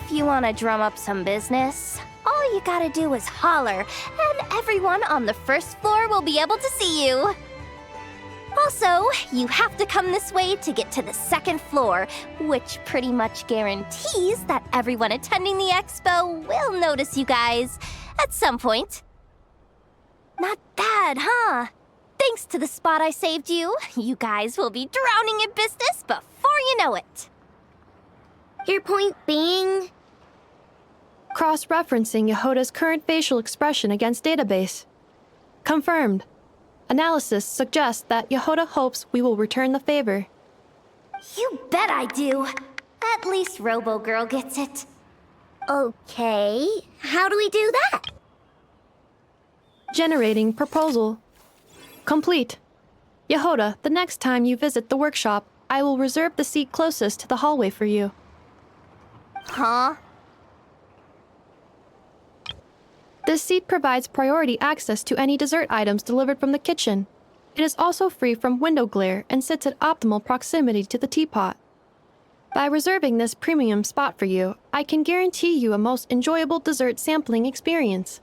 If you want to drum up some business, all you gotta do is holler, and everyone on the first floor will be able to see you. Also, you have to come this way to get to the second floor, which pretty much guarantees that everyone attending the expo will notice you guys at some point. Not bad, huh? Thanks to the spot I saved you, you guys will be drowning in business before you know it. Your point being? Cross-referencing Yehoda's current facial expression against database. Confirmed. Analysis suggests that Yehoda hopes we will return the favor. You bet I do. At least Robo-Girl gets it. Okay, how do we do that? Generating proposal. Complete. Yehoda, the next time you visit the workshop, I will reserve the seat closest to the hallway for you. Huh? This seat provides priority access to any dessert items delivered from the kitchen. It is also free from window glare and sits at optimal proximity to the teapot. By reserving this premium spot for you, I can guarantee you a most enjoyable dessert sampling experience.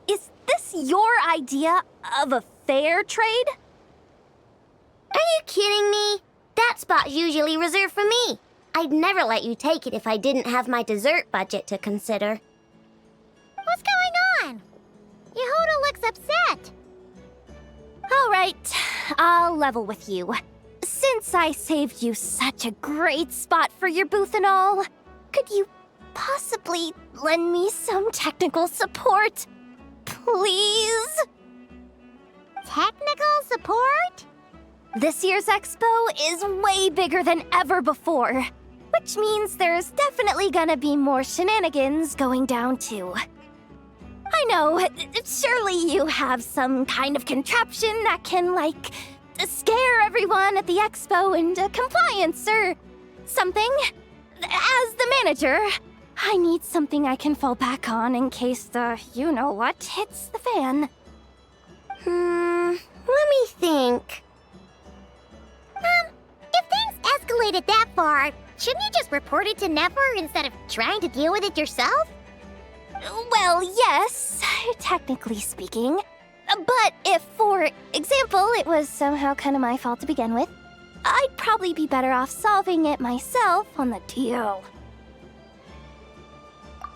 Is this your idea of a fair trade? Are you kidding me? That spot's usually reserved for me. I'd never let you take it if I didn't have my dessert budget to consider. What's going on? Yehoda looks upset. All right, I'll level with you. Since I saved you such a great spot for your booth and all, could you possibly lend me some technical support? Please? Technical support? This year's expo is way bigger than ever before, which means there's definitely gonna be more shenanigans going down too. I know, surely you have some kind of contraption that can, like, scare everyone at the expo into compliance or something. As the manager, I need something I can fall back on in case the you-know-what hits the fan. Let me think. If things escalated that far, shouldn't you just report it to Nefer instead of trying to deal with it yourself? Well, yes, technically speaking. But if, for example, it was somehow kind of my fault to begin with, I'd probably be better off solving it myself on the DL.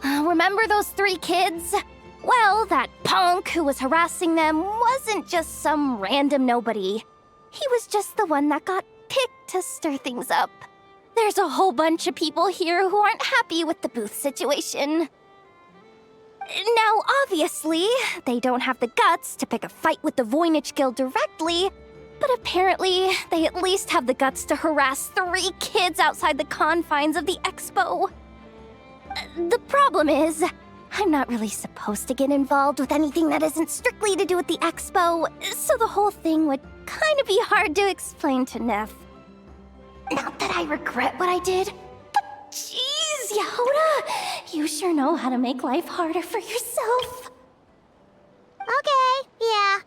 Remember those 3 kids? Well, that punk who was harassing them wasn't just some random nobody. He was just the one that got picked to stir things up. There's a whole bunch of people here who aren't happy with the booth situation. Now, obviously, they don't have the guts to pick a fight with the Voynich Guild directly, but apparently they at least have the guts to harass 3 kids outside the confines of the expo. The problem is, I'm not really supposed to get involved with anything that isn't strictly to do with the expo, so the whole thing would kind of be hard to explain to Neff. Not that I regret what I did, but jeez, Yehoda, you sure know how to make life harder for yourself. Okay, yeah.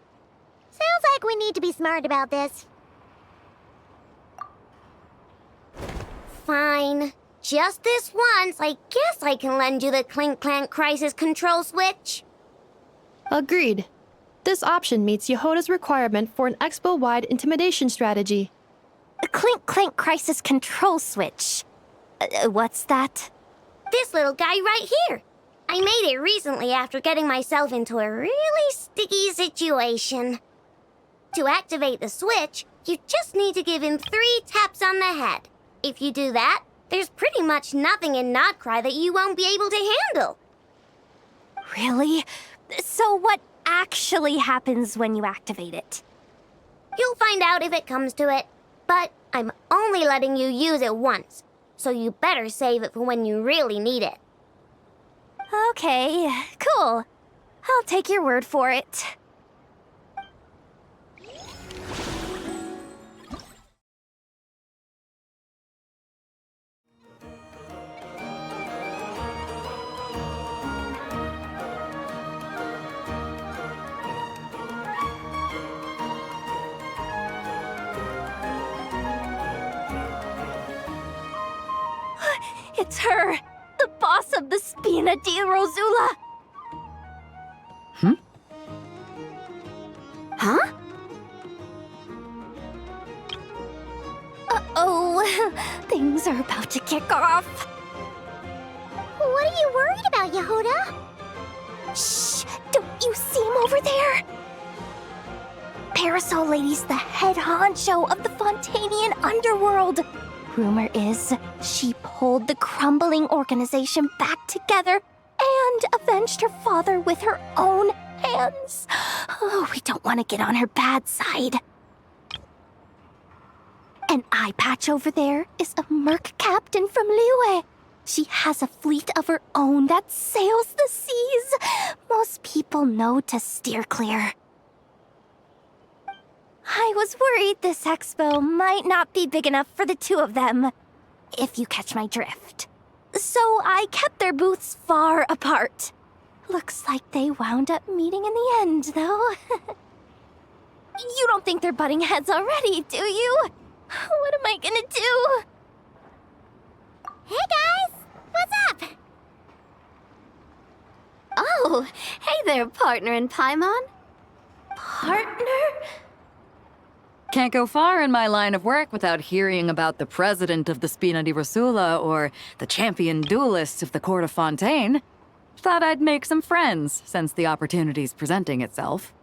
Sounds like we need to be smart about this. Fine. Just this once, I guess I can lend you the Clink-Clank crisis control switch. Agreed. This option meets Yehoda's requirement for an expo-wide intimidation strategy. A Clink-Clank crisis control switch. What's that? This little guy right here. I made it recently after getting myself into a really sticky situation. To activate the switch, you just need to give him 3 taps on the head. If you do that, there's pretty much nothing in Nodcry that you won't be able to handle. Really? So what actually happens when you activate it? You'll find out if it comes to it, but I'm only letting you use it once, so you better save it for when you really need it. Okay, cool. I'll take your word for it. It's her! secrets of the Spina di Rosula. Huh? Uh-oh, things are about to kick off. What are you worried about, Yehuda? Shh! Don't you see him over there? Parasol Lady's the head honcho of the Fontanian underworld. Rumor is she pulled the crumbling organization back together and avenged her father with her own hands. Oh, we don't want to get on her bad side. An eye patch over there is a merc captain from Liyue. She has a fleet of her own that sails the seas. Most people know to steer clear. I was worried this expo might not be big enough for the two of them, if you catch my drift. So I kept their booths far apart. Looks like they wound up meeting in the end, though. You don't think they're butting heads already, do you? What am I gonna do? Hey guys, what's up? Oh, hey there, partner in Paimon. Partner? Can't go far in my line of work without hearing about the president of the Spina di Rosula or the champion duelist of the court of Fontaine. Thought I'd make some friends since the opportunity's presenting itself.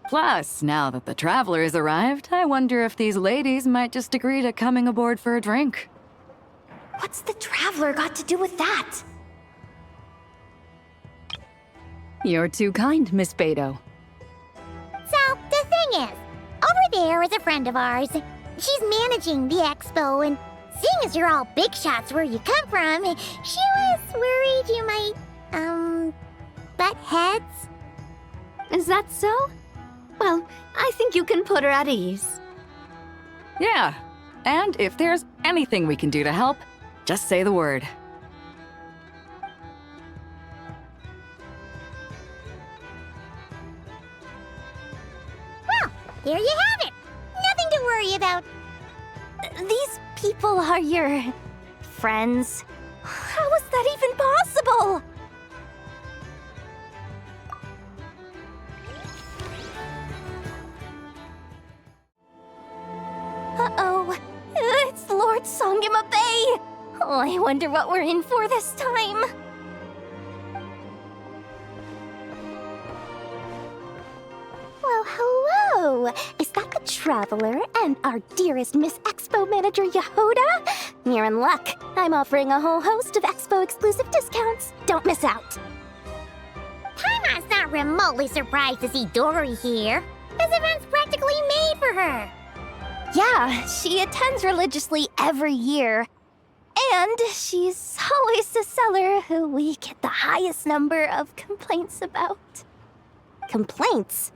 Plus, now that the traveler has arrived, I wonder if these ladies might just agree to coming aboard for a drink. What's the traveler got to do with that? You're too kind, Miss Beidou. So, the thing is, over there is a friend of ours. She's managing the expo, and seeing as you're all big shots where you come from, she was worried you might, butt heads. Is that so? Well, I think you can put her at ease. Yeah, and if there's anything we can do to help, just say the word. Well, there you have it. Nothing to worry about. These people are your friends. How is that even possible? Uh-oh. It's Lord Songima Bay. Oh, I wonder what we're in for this time. Well, hello. Is that the Traveler and our dearest Miss Expo Manager Yehuda? You're in luck. I'm offering a whole host of Expo exclusive discounts. Don't miss out. Paimon's not remotely surprised to see Dori here. This event's practically made for her. Yeah, she attends religiously every year. And she's always the seller who we get the highest number of complaints about. Complaints?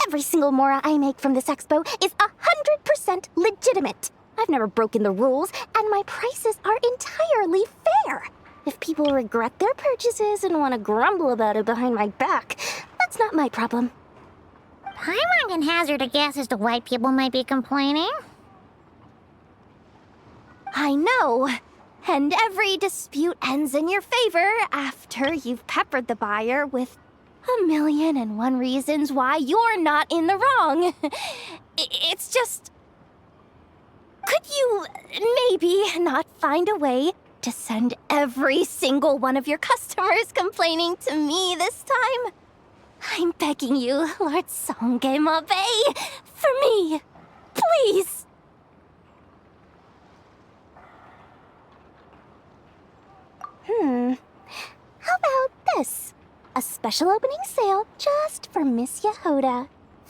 Every single mora I make from this expo is 100% legitimate. I've never broken the rules, and my prices are entirely fair. If people regret their purchases and want to grumble about it behind my back, that's not my problem. Paimon can hazard a guess as to why people might be complaining. I know. And every dispute ends in your favor after you've peppered the buyer with 1,000,001 reasons why you're not in the wrong. It's just... Could you maybe not find a way to send every single one of your customers complaining to me this time? I'm begging you, Lord Songema Bay, for me, please. How about this? A special opening sale just for Miss Yehuda.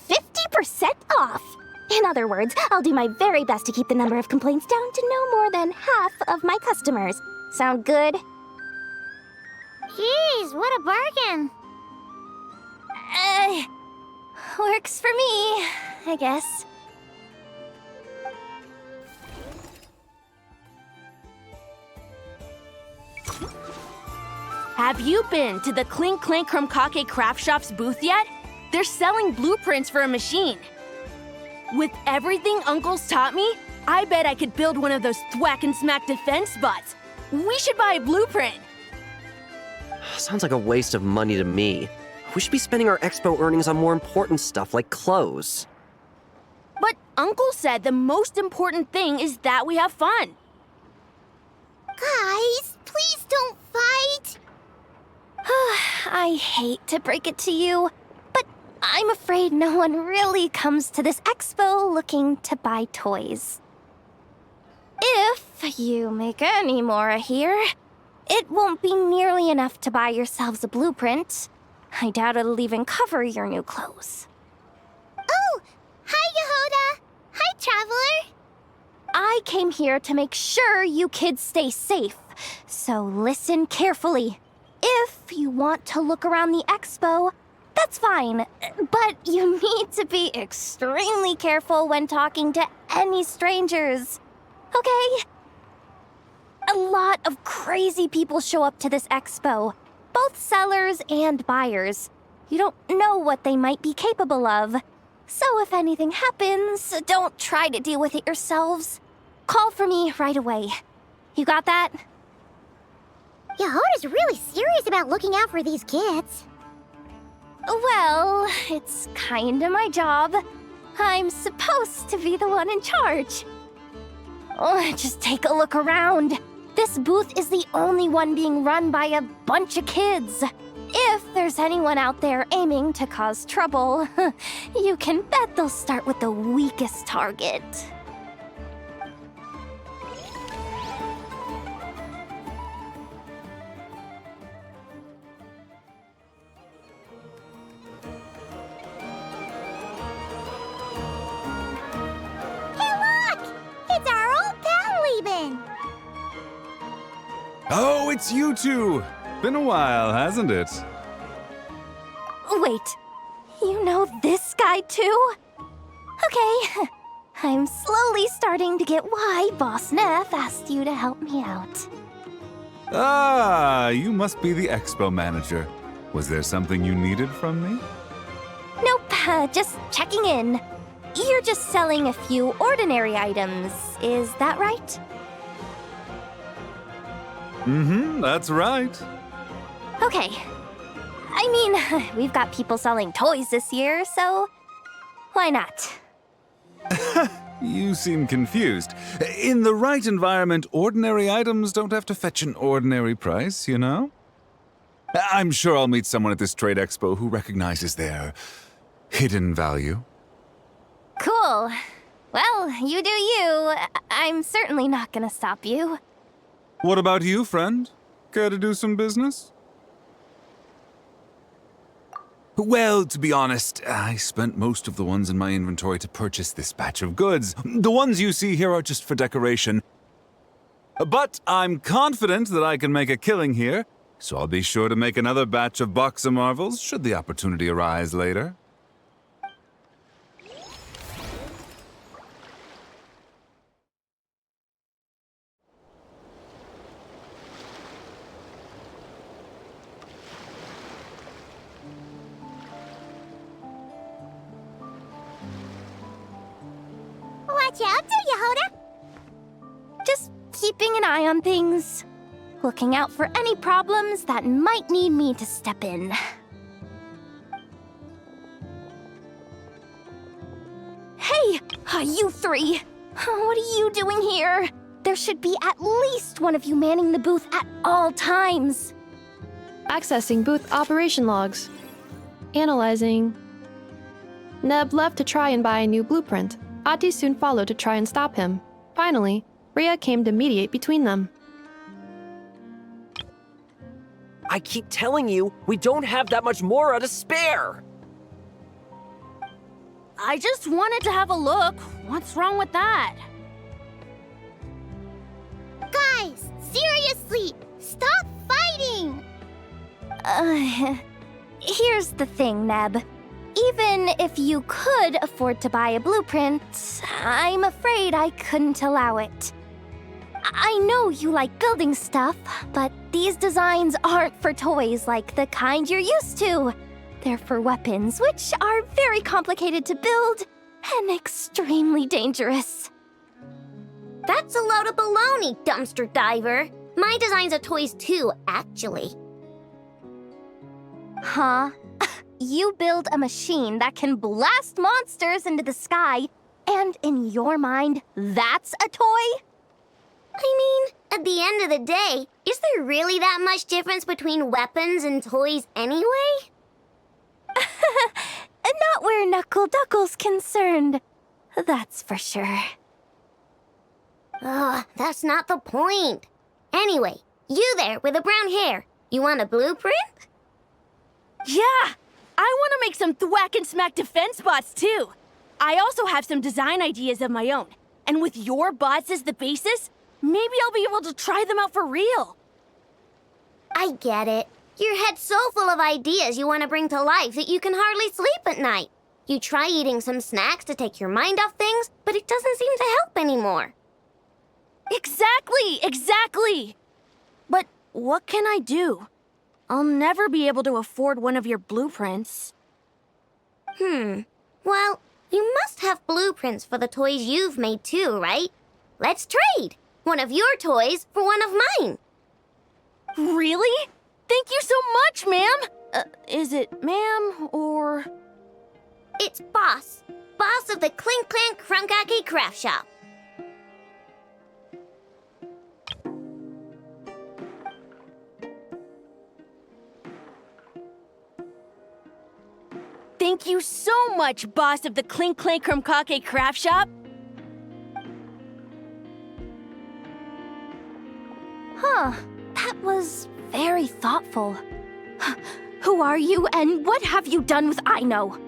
50% off! In other words, I'll do my very best to keep the number of complaints down to no more than half of my customers. Sound good? Jeez, what a bargain. Works for me, I guess. Have you been to the Clink-Clank Krumkake craft shop's booth yet? They're selling blueprints for a machine. With everything Uncle's taught me, I bet I could build one of those thwack and smack defense bots. We should buy a blueprint. Sounds like a waste of money to me. We should be spending our expo earnings on more important stuff like clothes. But Uncle said the most important thing is that we have fun. Guys, please don't fight. I hate to break it to you, but I'm afraid no one really comes to this expo looking to buy toys. If you make any more here, it won't be nearly enough to buy yourselves a blueprint. I doubt it'll even cover your new clothes. Oh, hi, Yehoda. Hi, Traveler. I came here to make sure you kids stay safe, so listen carefully. If you want to look around the expo, that's fine, but you need to be extremely careful when talking to any strangers, okay? A lot of crazy people show up to this expo, both sellers and buyers. You don't know what they might be capable of. So if anything happens, don't try to deal with it yourselves. Call for me right away. You got that? Yehoda's really serious about looking out for these kids. Well, it's kinda my job. I'm supposed to be the one in charge. Oh, just take a look around. This booth is the only one being run by a bunch of kids. If there's anyone out there aiming to cause trouble, you can bet they'll start with the weakest target. Hey, look! It's our old pal, Liben. Oh, it's you two! Been a while, hasn't it? Wait, you know this guy too? Okay, I'm slowly starting to get why Boss Neff asked you to help me out. Ah, you must be the expo manager. Was there something you needed from me? Nope, just checking in. You're just selling a few ordinary items, is that right? Mm-hmm, that's right. Okay. I mean, we've got people selling toys this year, so why not? You seem confused. In the right environment, ordinary items don't have to fetch an ordinary price, you know? I'm sure I'll meet someone at this trade expo who recognizes their hidden value. Cool. Well, you do you. I'm certainly not gonna stop you. What about you, friend? Care to do some business? Well, to be honest, I spent most of the ones in my inventory to purchase this batch of goods. The ones you see here are just for decoration. But I'm confident that I can make a killing here, so I'll be sure to make another batch of Box of Marvels should the opportunity arise later. Watch out, Yehoda. Just keeping an eye on things. Looking out for any problems that might need me to step in. Hey, you three! What are you doing here? There should be at least one of you manning the booth at all times. Accessing booth operation logs. Analyzing. Neb left to try and buy a new blueprint. Ati soon followed to try and stop him. Finally, Rhea came to mediate between them. I keep telling you, we don't have that much Mora to spare! I just wanted to have a look. What's wrong with that? Guys, seriously, stop fighting! Here's the thing, Neb. Even if you could afford to buy a blueprint, I'm afraid I couldn't allow it. I know you like building stuff, but these designs aren't for toys like the kind you're used to. They're for weapons, which are very complicated to build and extremely dangerous. That's a load of baloney, dumpster diver. My designs are toys too, actually. Huh? You build a machine that can blast monsters into the sky, and in your mind, that's a toy? I mean, at the end of the day, is there really that much difference between weapons and toys anyway? Not where Knuckle Duckle's concerned. That's for sure. Ugh, that's not the point. Anyway, you there with the brown hair, you want a blueprint? Yeah! I want to make some thwack and smack defense bots too. I also have some design ideas of my own. And with your bots as the basis, maybe I'll be able to try them out for real. I get it. Your head's so full of ideas you want to bring to life that you can hardly sleep at night. You try eating some snacks to take your mind off things, but it doesn't seem to help anymore. Exactly! But what can I do? I'll never be able to afford one of your blueprints. Well, you must have blueprints for the toys you've made too, right? Let's trade! One of your toys for one of mine. Really? Thank you so much, ma'am! Is it ma'am, or...? It's Boss. Boss of the Clink-Clank Crunkake Craft Shop. Thank you so much, boss of the Clink-Clank Crunkake Craft Shop. Huh. That was very thoughtful. Who are you, and what have you done with Aino?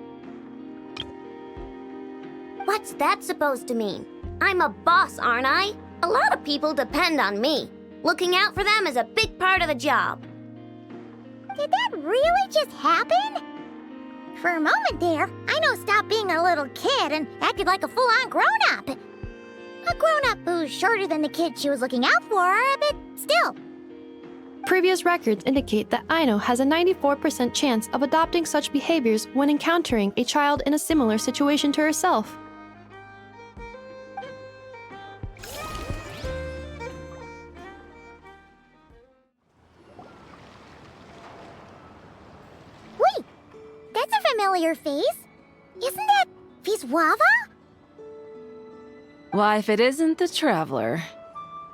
What's that supposed to mean? I'm a boss, aren't I? A lot of people depend on me. Looking out for them is a big part of the job. Did that really just happen? For a moment there, Aino stopped being a little kid and acted like a full-on grown-up. A grown-up who's shorter than the kid she was looking out for, but still. Previous records indicate that Aino has a 94% chance of adopting such behaviors when encountering a child in a similar situation to herself. Wait, that's a familiar face. Isn't that Viswava? Why, if it isn't the Traveler.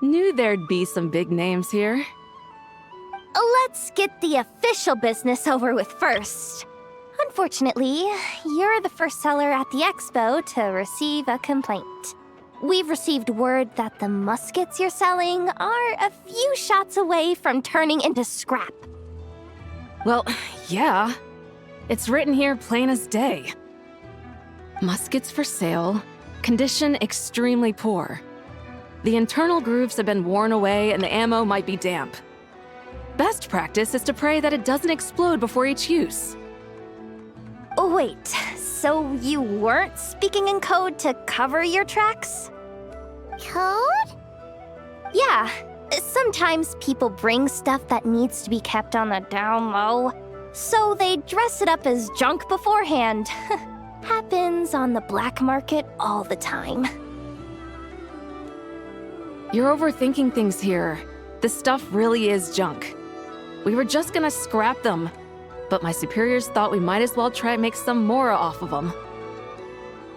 Knew there'd be some big names here. Let's get the official business over with first. Unfortunately, you're the first seller at the expo to receive a complaint. We've received word that the muskets you're selling are a few shots away from turning into scrap. Well, yeah. It's written here plain as day. Muskets for sale. Condition extremely poor. The internal grooves have been worn away and the ammo might be damp. Best practice is to pray that it doesn't explode before each use. Oh, wait, so you weren't speaking in code to cover your tracks? Code? Yeah, sometimes people bring stuff that needs to be kept on the down low, so they dress it up as junk beforehand. Happens on the black market all the time. You're overthinking things here. This stuff really is junk. We were just gonna scrap them, but my superiors thought we might as well try and make some more off of them.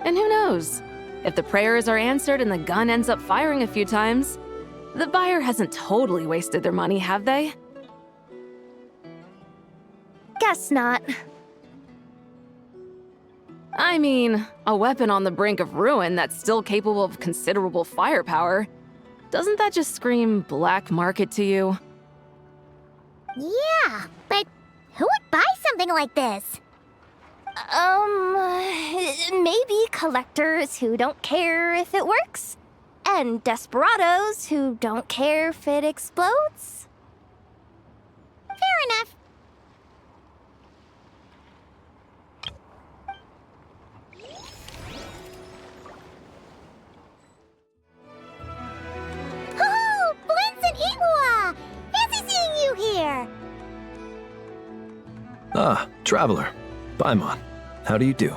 And who knows? If the prayers are answered and the gun ends up firing a few times, the buyer hasn't totally wasted their money, have they? Guess not. I mean, a weapon on the brink of ruin that's still capable of considerable firepower. Doesn't that just scream black market to you? Yeah, but who would buy something like this? Maybe collectors who don't care if it works, and desperados who don't care if it explodes. Fair enough. Oh, Blintz and Igua! Fancy seeing you here! Ah, Traveler. Paimon, how do you do?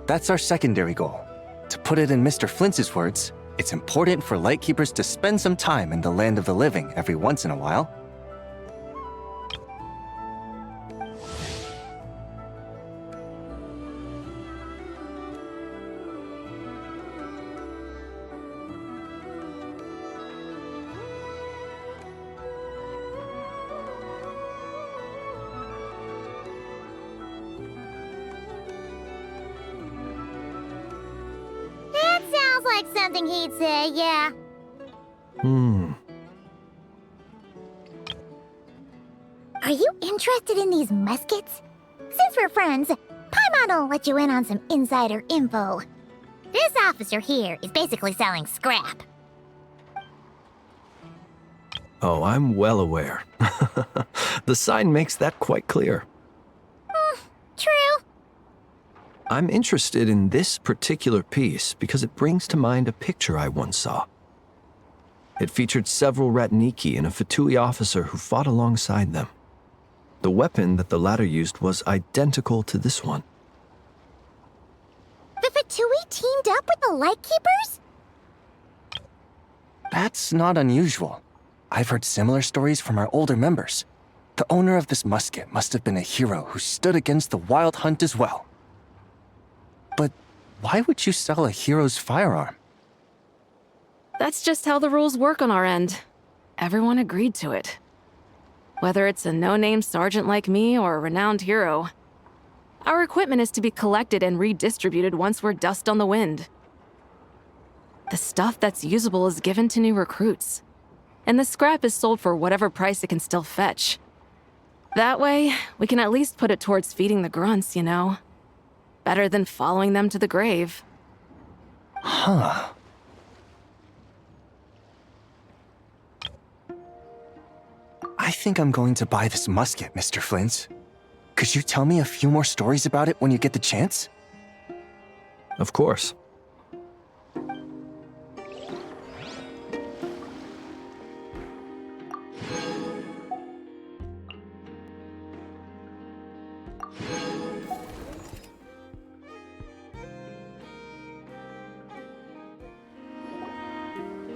That's our secondary goal. To put it in Mr. Flintz's words, it's important for Lightkeepers to spend some time in the land of the living every once in a while. like something he'd say, yeah. Are you interested in these muskets? Since we're friends, Paimon will let you in on some insider info. This officer here is basically selling scrap. Oh, I'm well aware. The sign makes that quite clear. True. I'm interested in this particular piece because it brings to mind a picture I once saw. It featured several Ratniki and a Fatui officer who fought alongside them. The weapon that the latter used was identical to this one. The Fatui teamed up with the Lightkeepers? That's not unusual. I've heard similar stories from our older members. The owner of this musket must have been a hero who stood against the Wild Hunt as well. But why would you sell a hero's firearm? That's just how the rules work on our end. Everyone agreed to it. Whether it's a no-name sergeant like me or a renowned hero, our equipment is to be collected and redistributed once we're dust on the wind. The stuff that's usable is given to new recruits, and the scrap is sold for whatever price it can still fetch. That way, we can at least put it towards feeding the grunts, you know? Better than following them to the grave. Huh. I think I'm going to buy this musket, Mr. Flint. Could you tell me a few more stories about it when you get the chance? Of course.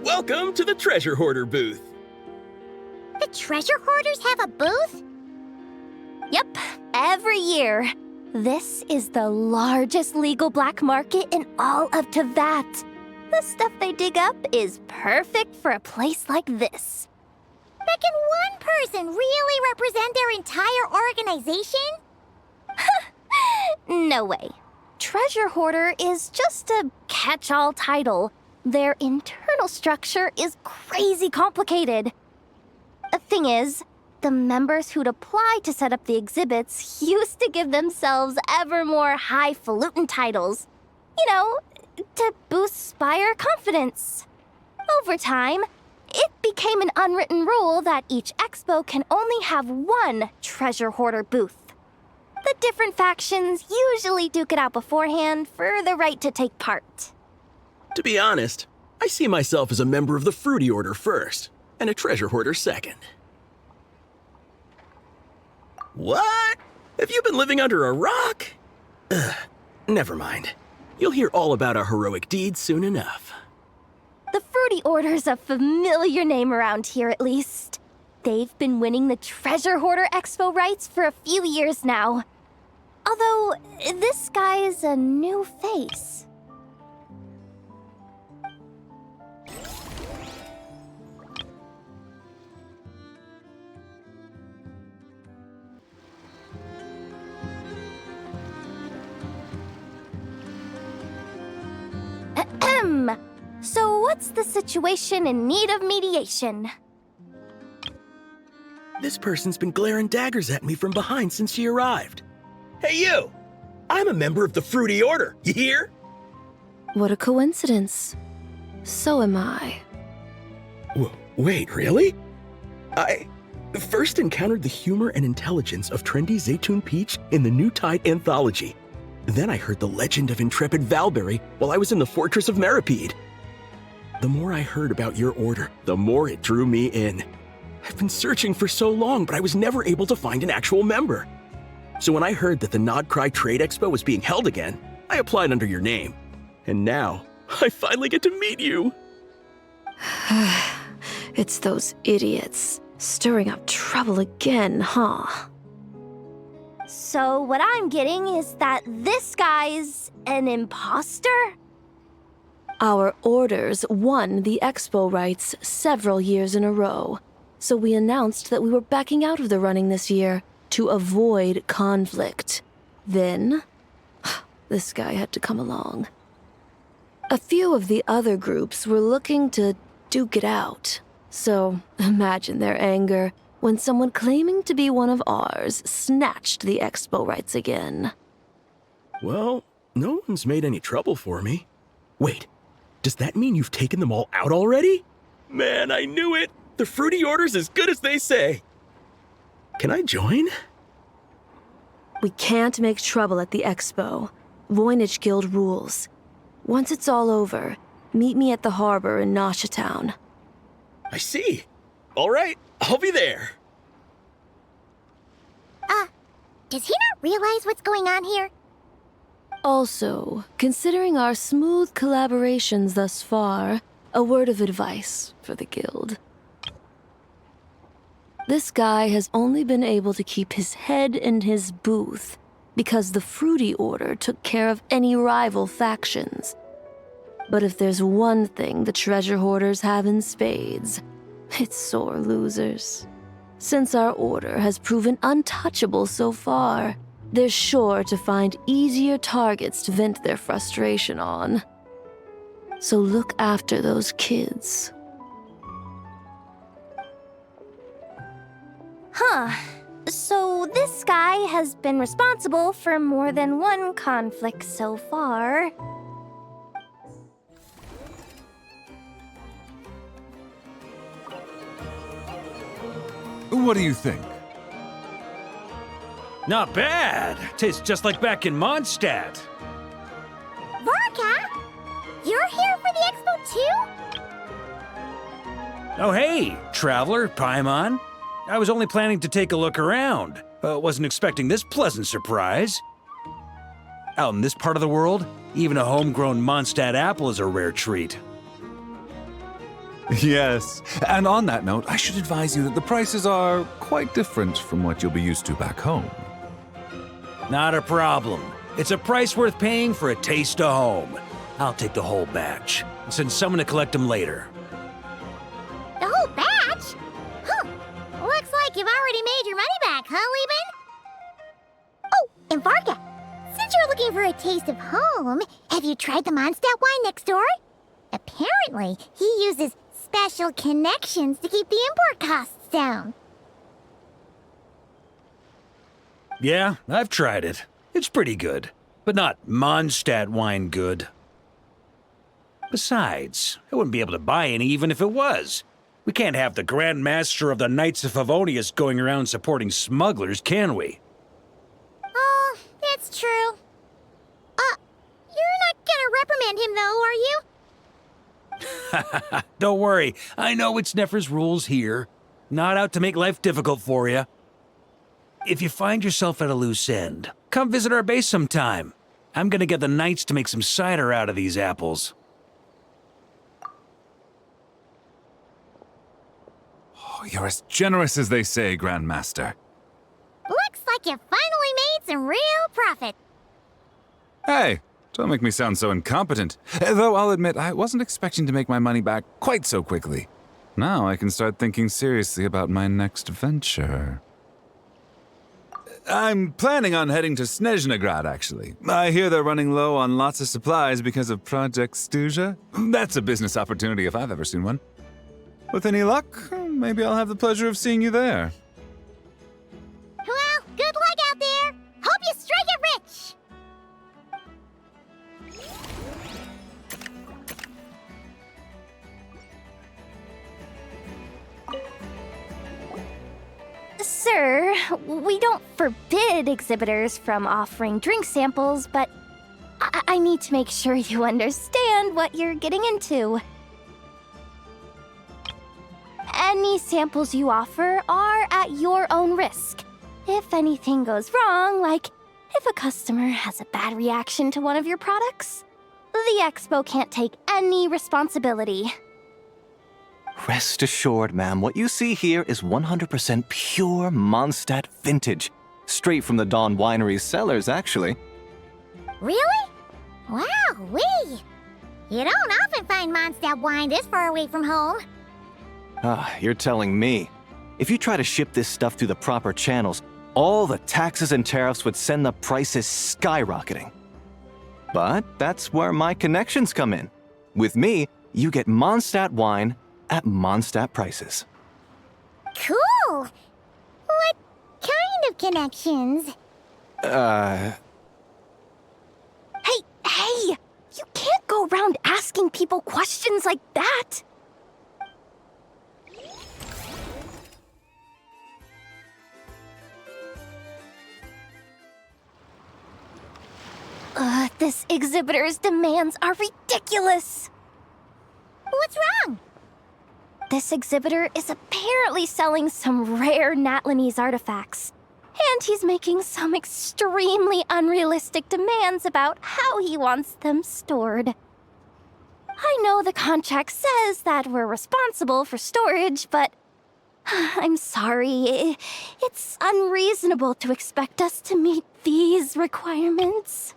Welcome to the Treasure Hoarder booth. The Treasure Hoarders have a booth? Yep, every year. This is the largest legal black market in all of Thwack. The stuff they dig up is perfect for a place like this. But can one person really represent their entire organization? No way. Treasure Hoarder is just a catch-all title. Their internal structure is crazy complicated. The thing is, the members who'd apply to set up the exhibits used to give themselves ever more highfalutin titles. You know, to boost Spire confidence. Over time, it became an unwritten rule that each expo can only have one Treasure Hoarder booth. The different factions usually duke it out beforehand for the right to take part. To be honest, I see myself as a member of the Fruity Order first, and a Treasure Hoarder second. What? Have you been living under a rock? Never mind. You'll hear all about our heroic deeds soon enough. The Fruity Order's a familiar name around here, at least. They've been winning the Treasure Hoarder Expo rights for a few years now. Although, this guy's a new face. Ahem. So what's the situation in need of mediation? This person's been glaring daggers at me from behind since she arrived. Hey you! I'm a member of the Fruity Order, you hear? What a coincidence. So am I. Wait, really? I first encountered the humor and intelligence of trendy Zaytun Peach in the New Tide anthology. Then I heard the legend of intrepid Valberry while I was in the Fortress of Meripede. The more I heard about your order, the more it drew me in. I've been searching for so long, but I was never able to find an actual member. So when I heard that the Nodcry Trade Expo was being held again, I applied under your name. And now, I finally get to meet you. It's those idiots. Stirring up trouble again, huh? So what I'm getting is that this guy's an imposter? Our orders won the expo rights several years in a row, so we announced that we were backing out of the running this year to avoid conflict. Then, this guy had to come along. A few of the other groups were looking to duke it out. So imagine their anger when someone claiming to be one of ours snatched the expo rights again. Well, no one's made any trouble for me. Wait, does that mean you've taken them all out already? Man, I knew it! The fruity order's as good as they say. Can I join? We can't make trouble at the expo. Voynich Guild rules. Once it's all over, meet me at the harbor in Nasha Town. I see. All right, I'll be there. Does he not realize what's going on here? Also, considering our smooth collaborations thus far, a word of advice for the guild. This guy has only been able to keep his head in his booth because the Fruity Order took care of any rival factions. But if there's one thing the Treasure Hoarders have in spades, it's sore losers. Since our order has proven untouchable so far, they're sure to find easier targets to vent their frustration on. So look after those kids. Huh. So this guy has been responsible for more than one conflict so far. What do you think? Not bad. Tastes just like back in Mondstadt. Varka? You're here for the expo too? Oh hey, traveler, Paimon. I was only planning to take a look around. Wasn't expecting this pleasant surprise. Out in this part of the world, even a homegrown Mondstadt apple is a rare treat. Yes, and on that note, I should advise you that the prices are quite different from what you'll be used to back home. Not a problem. It's a price worth paying for a taste of home. I'll take the whole batch and send someone to collect them later. The whole batch? Huh. Looks like you've already made your money back, huh, Liben? Oh, and Varka, since you're looking for a taste of home, have you tried the Mondstadt wine next door? Apparently, he uses special connections to keep the import costs down. Yeah, I've tried it. It's pretty good, but not Mondstadt wine good. Besides, I wouldn't be able to buy any even if it was. We can't have the Grand Master of the Knights of Favonius going around supporting smugglers, can we? Oh, that's true. You're not gonna reprimand him though, are you? Don't worry, I know it's Nefer's rules here. Not out to make life difficult for you. If you find yourself at a loose end, come visit our base sometime. I'm gonna get the Knights to make some cider out of these apples. Oh, you're as generous as they say, Grandmaster. Looks like you finally made some real profit. Hey, don't make me sound so incompetent. Though I'll admit, I wasn't expecting to make my money back quite so quickly. Now I can start thinking seriously about my next venture. I'm planning on heading to Snezhnegrad, actually. I hear they're running low on lots of supplies because of Project Stuja. That's a business opportunity if I've ever seen one. With any luck, maybe I'll have the pleasure of seeing you there. Well, good luck out there. Hope you strike it rich. Sir, we don't forbid exhibitors from offering drink samples, but I need to make sure you understand what you're getting into. Any samples you offer are at your own risk. If anything goes wrong, like if a customer has a bad reaction to one of your products, the expo can't take any responsibility. Rest assured, ma'am, what you see here is 100% pure Mondstadt vintage. Straight from the Dawn Winery's cellars, actually. Really? Wow-wee. You don't often find Mondstadt wine this far away from home. Ah, you're telling me. If you try to ship this stuff through the proper channels, all the taxes and tariffs would send the prices skyrocketing. But that's where my connections come in. With me, you get Mondstadt wine at Mondstadt prices. Cool! What kind of connections? Hey! You can't go around asking people questions like that! This exhibitor's demands are ridiculous! What's wrong? This exhibitor is apparently selling some rare Natlanese artifacts. And he's making some extremely unrealistic demands about how he wants them stored. I know the contract says that we're responsible for storage, but I'm sorry. It's unreasonable to expect us to meet these requirements.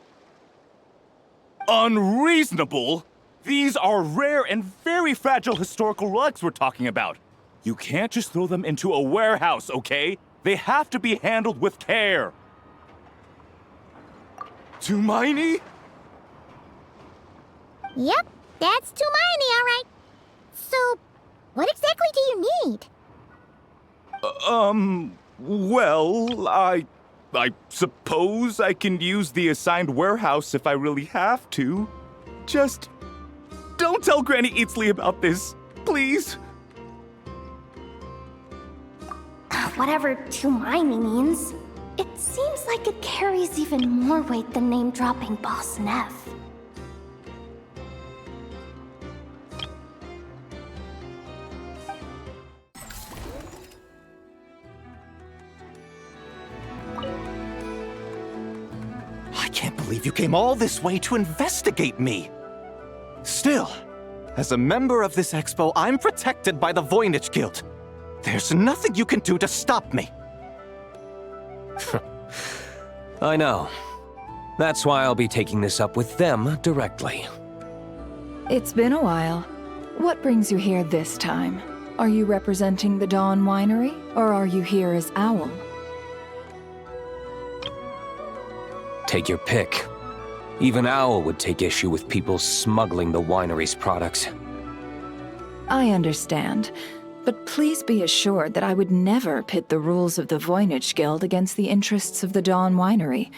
Unreasonable? These are rare and very fragile historical relics we're talking about. You can't just throw them into a warehouse, okay? They have to be handled with care. Tumaini? Yep, that's Tumaini, all right. So, what exactly do you need? Well, I suppose I can use the assigned warehouse if I really have to. Just don't tell Granny Eatsley about this, please. Whatever Tumaini means, it seems like it carries even more weight than name-dropping Boss Neff. I can't believe you came all this way to investigate me. Still, as a member of this expo, I'm protected by the Voynich Guild. There's nothing you can do to stop me. I know. That's why I'll be taking this up with them directly. It's been a while. What brings you here this time? Are you representing the Dawn Winery, or are you here as Owl? Take your pick. Even Owl would take issue with people smuggling the winery's products. I understand. But please be assured that I would never pit the rules of the Voynich Guild against the interests of the Dawn Winery.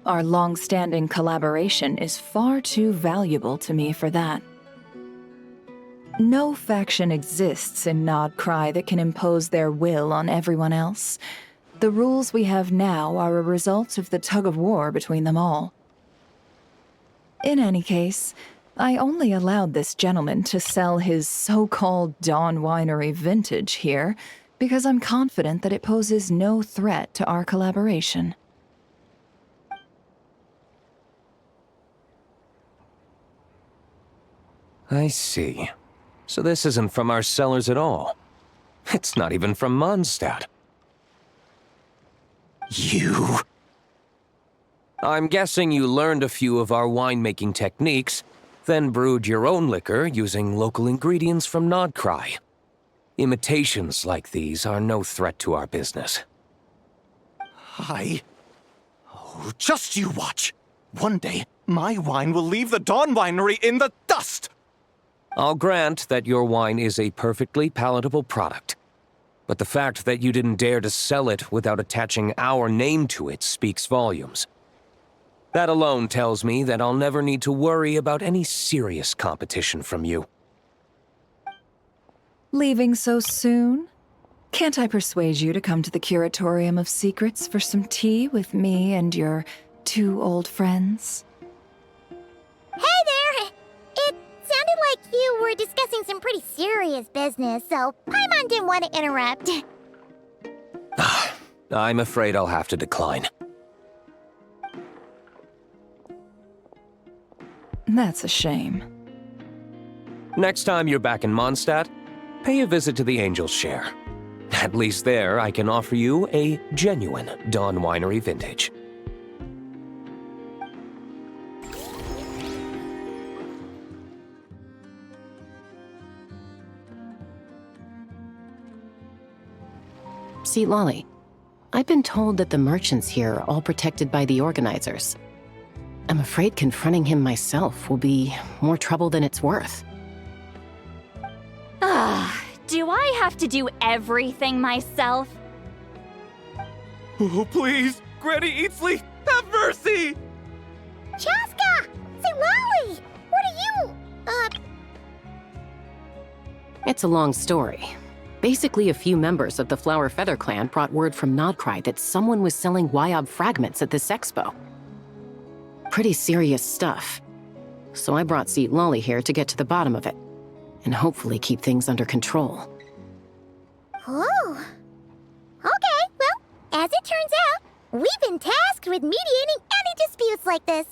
Our long-standing collaboration is far too valuable to me for that. No faction exists in Nodcry that can impose their will on everyone else. The rules we have now are a result of the tug-of-war between them all. In any case, I only allowed this gentleman to sell his so-called Dawn Winery vintage here because I'm confident that it poses no threat to our collaboration. I see. So this isn't from our cellars at all. It's not even from Mondstadt. You... I'm guessing you learned a few of our winemaking techniques, then brewed your own liquor using local ingredients from Nodcry. Imitations like these are no threat to our business. Oh, just you watch. One day, my wine will leave the Dawn Winery in the dust! I'll grant that your wine is a perfectly palatable product. But the fact that you didn't dare to sell it without attaching our name to it speaks volumes. That alone tells me that I'll never need to worry about any serious competition from you. Leaving so soon? Can't I persuade you to come to the Curatorium of Secrets for some tea with me and your two old friends? Hey there! It sounded like you were discussing some pretty serious business, so Paimon didn't want to interrupt. I'm afraid I'll have to decline. That's a shame. Next time you're back in Mondstadt, pay a visit to the Angel's Share. At least there, I can offer you a genuine Dawn Winery vintage. See, Lolly, I've been told that the merchants here are all protected by the organizers. I'm afraid confronting him myself will be more trouble than it's worth. have to do everything myself? Oh, please, Granny Eatsley, have mercy! Chaska! Lolly! What are you? It's a long story. Basically, a few members of the Flower Feather clan brought word from Nodcry that someone was selling Wyob fragments at this expo. Pretty serious stuff. So I brought Seat Lolly here to get to the bottom of it, and hopefully keep things under control. Oh. Okay, well, as it turns out, we've been tasked with mediating any disputes like this.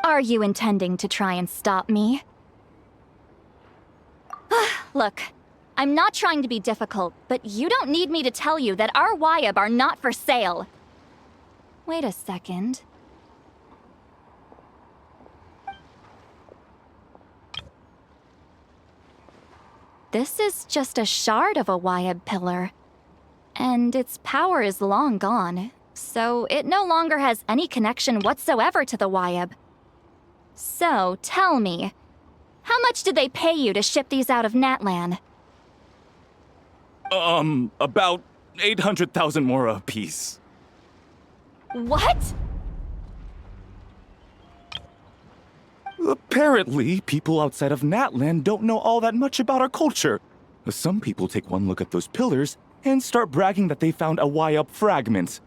Are you intending to try and stop me? Look, I'm not trying to be difficult, but you don't need me to tell you that our Wyob are not for sale. Wait a second. This is just a shard of a Wyob pillar, and its power is long gone, so it no longer has any connection whatsoever to the Wyob. So, tell me, how much did they pay you to ship these out of Natlan? About 800,000 mora apiece. What? Apparently, people outside of Natlan don't know all that much about our culture. Some people take one look at those pillars and start bragging that they found a Wyob fragment.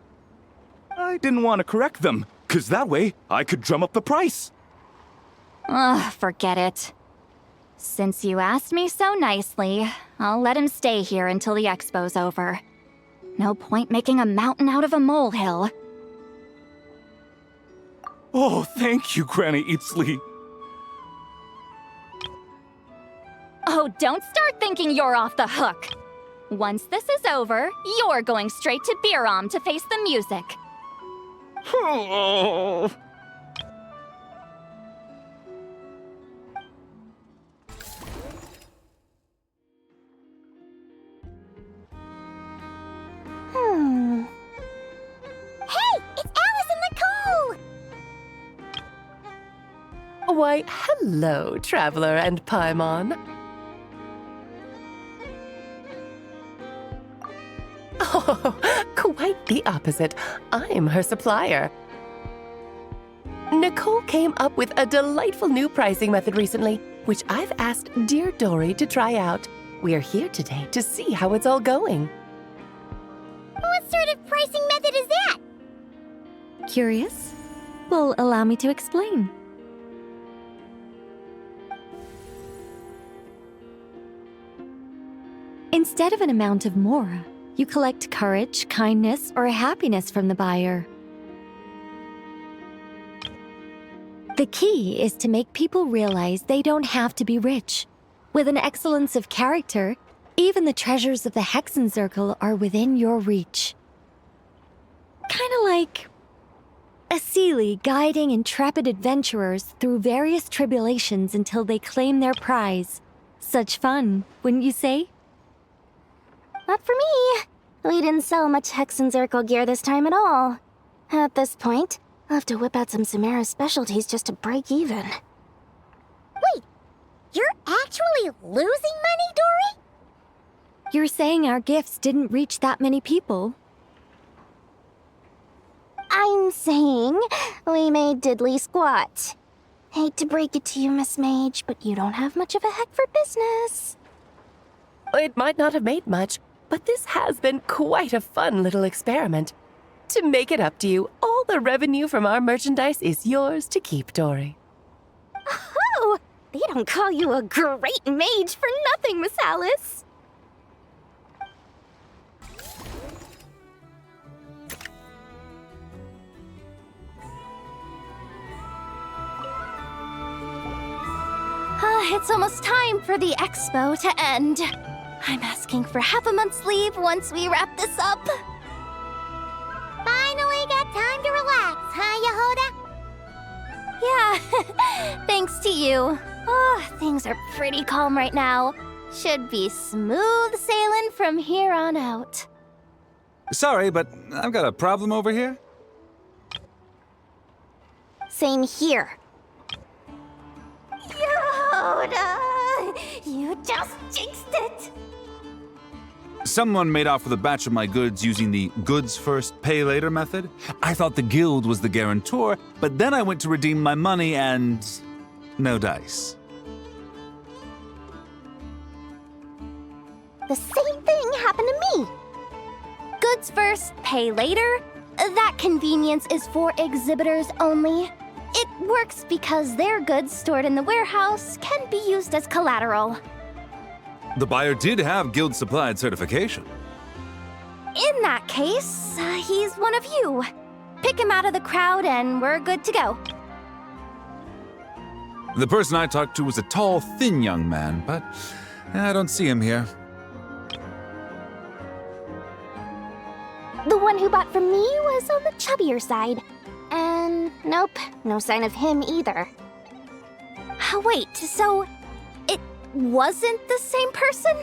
I didn't want to correct them, 'cause that way I could drum up the price. Ugh, forget it. Since you asked me so nicely, I'll let him stay here until the expo's over. No point making a mountain out of a molehill. Oh, thank you, Granny Eatsley. Oh, don't start thinking you're off the hook. Once this is over, you're going straight to Biram to face the music. Hey, it's Alice and Nicole! Why, hello, Traveler and Paimon. Oh, quite the opposite. I'm her supplier. Nicole came up with a delightful new pricing method recently, which I've asked dear Dori to try out. We're here today to see how it's all going. What sort of pricing method is that? Curious? Well, allow me to explain. Instead of an amount of mora, you collect courage, kindness, or happiness from the buyer. The key is to make people realize they don't have to be rich. With an excellence of character, even the treasures of the Hexen Circle are within your reach. Kinda like a Seelie guiding intrepid adventurers through various tribulations until they claim their prize. Such fun, wouldn't you say? Not for me. We didn't sell much Hexen Circle gear this time at all. At this point, I'll have to whip out some Samara specialties just to break even. Wait, you're actually losing money, Dori? You're saying our gifts didn't reach that many people? I'm saying we made diddly squat. Hate to break it to you, Miss Mage, but you don't have much of a heck for business. It might not have made much, but this has been quite a fun little experiment. To make it up to you, all the revenue from our merchandise is yours to keep, Dori. Oh, they don't call you a great mage for nothing, Miss Alice. It's almost time for the expo to end. I'm asking for half a month's leave once we wrap this up. Finally got time to relax, huh, Yehoda? Yeah, thanks to you. Oh, things are pretty calm right now. Should be smooth sailing from here on out. Sorry, but I've got a problem over here. Same here. Yehoda, you just jinxed it. Someone made off with a batch of my goods using the goods first, pay later method. I thought the guild was the guarantor, but then I went to redeem my money and no dice. The same thing happened to me. Goods first, pay later? That convenience is for exhibitors only. It works because their goods stored in the warehouse can be used as collateral. The buyer did have guild-supplied certification. In that case, he's one of you. Pick him out of the crowd and we're good to go. The person I talked to was a tall, thin young man, but I don't see him here. The one who bought from me was on the chubbier side. And nope, no sign of him either. Wait, so it wasn't the same person?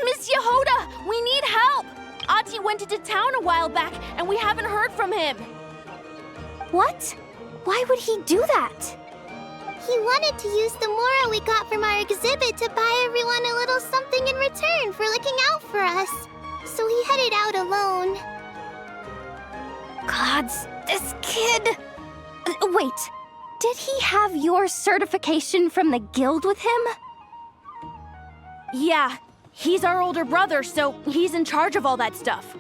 Miss Yehoda, we need help! Ati went into town a while back, and we haven't heard from him. What? Why would he do that? He wanted to use the mora we got from our exhibit to buy everyone a little something in return for looking out for us. So he headed out alone. Gods, this kid... Wait, did he have your certification from the guild with him? Yeah, he's our older brother, so he's in charge of all that stuff.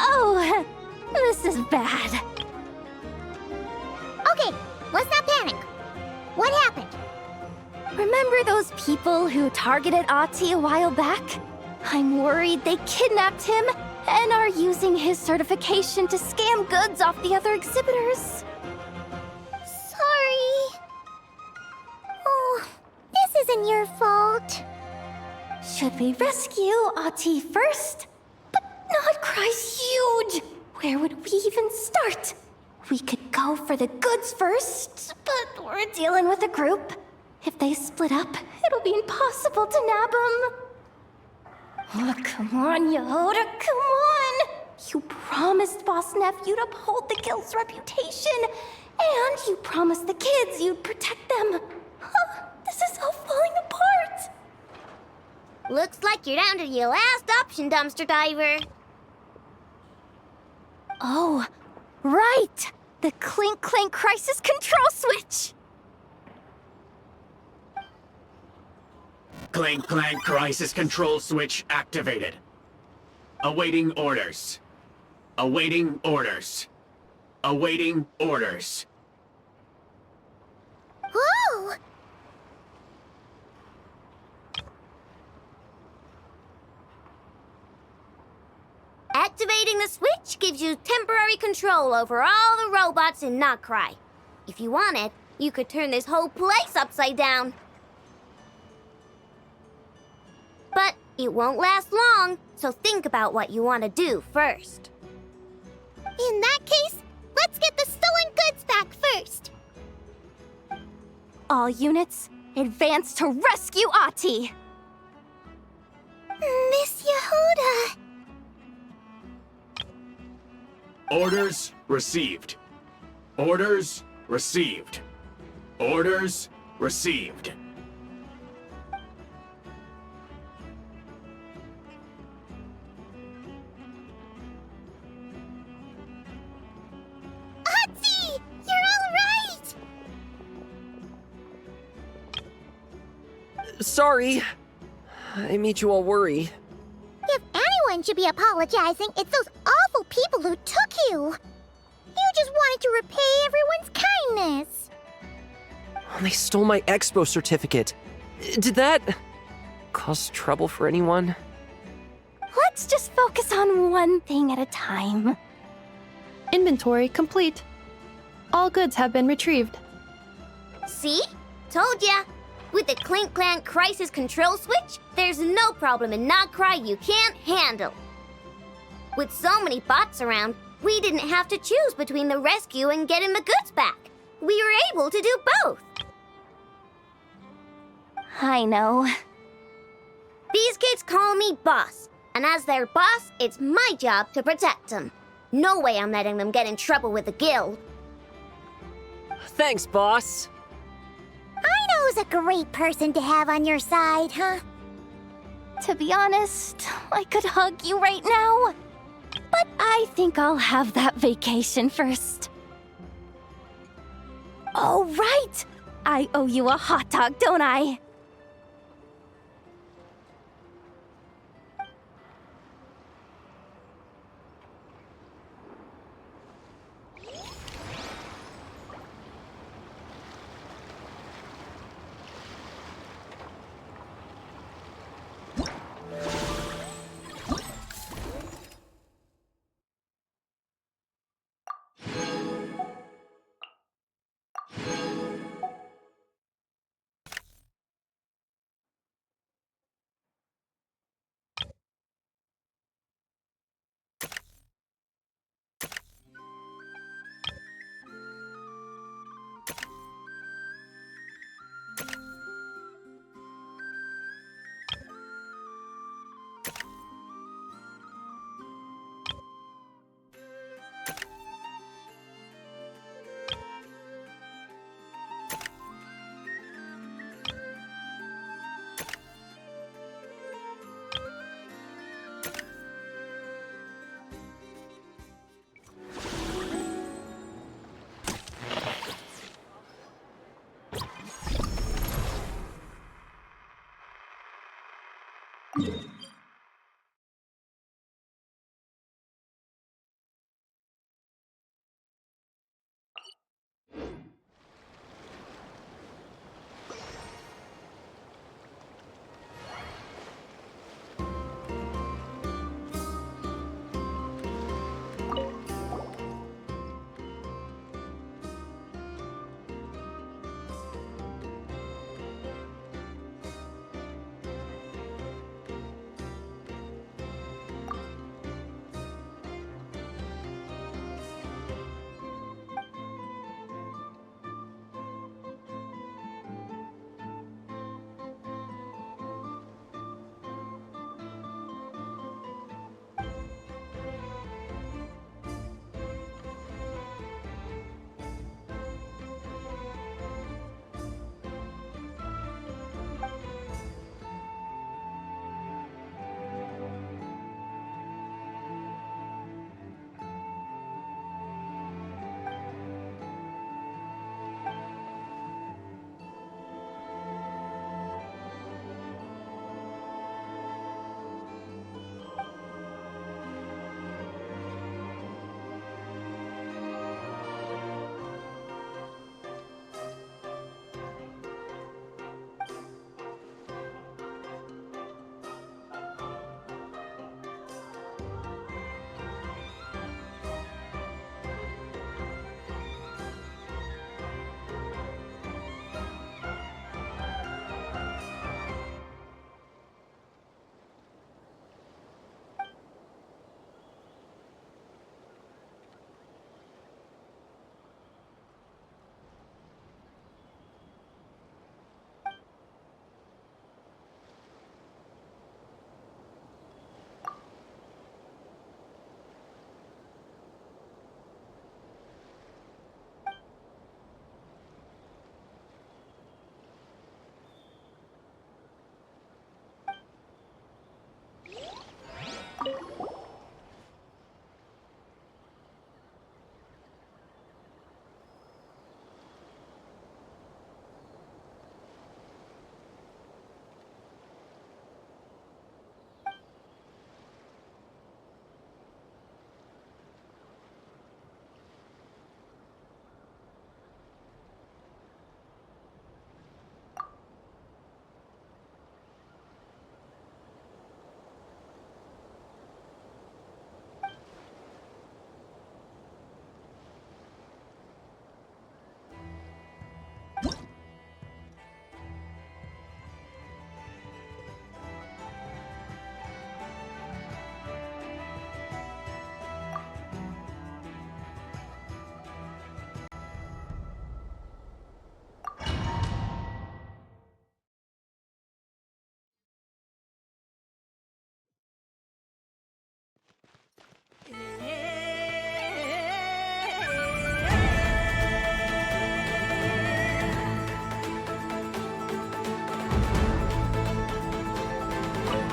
Oh, this is bad. Okay, let's not panic. What happened? Remember those people who targeted Ati a while back? I'm worried they kidnapped him and are using his certification to scam goods off the other exhibitors. Sorry. Oh, this isn't your fault. Should we rescue Ati first? But Nodcry's huge! Where would we even start? We could go for the goods first, but we're dealing with a group. If they split up, it'll be impossible to nab them. Oh, come on, Yehoda, come on! You promised Boss Neff you'd uphold the guild's reputation, and you promised the kids you'd protect them. This is all falling apart! Looks like you're down to your last option, dumpster diver. Oh, right! The Clink-Clank crisis control switch! Clink-Clank crisis control switch activated. Awaiting orders. Awaiting orders. Awaiting orders. Whoa! Activating the switch gives you temporary control over all the robots in Nodcry. If you wanted, you could turn this whole place upside down. But it won't last long, so think about what you want to do first. In that case, let's get the stolen goods back first. All units, advance to rescue Ati! Miss Yehoda! Orders received. Orders received. Orders received. Ati! You're all right! Sorry. I made you all worry. If anyone should be apologizing, it's those awful people who took you. You just wanted to repay everyone's kindness. They stole my expo certificate. Did that cause trouble for anyone? Let's just focus on one thing at a time. Inventory complete. All goods have been retrieved. See? Told ya. With the Clink-Clank crisis control switch, there's no problem in Nodcry you can't handle. With so many bots around, we didn't have to choose between the rescue and getting the goods back. We were able to do both. I know. These kids call me boss, and as their boss, it's my job to protect them. No way I'm letting them get in trouble with the guild. Thanks, boss. Aino's a great person to have on your side, huh? To be honest, I could hug you right now. But I think I'll have that vacation first. Oh, right! I owe you a hot dog, don't I?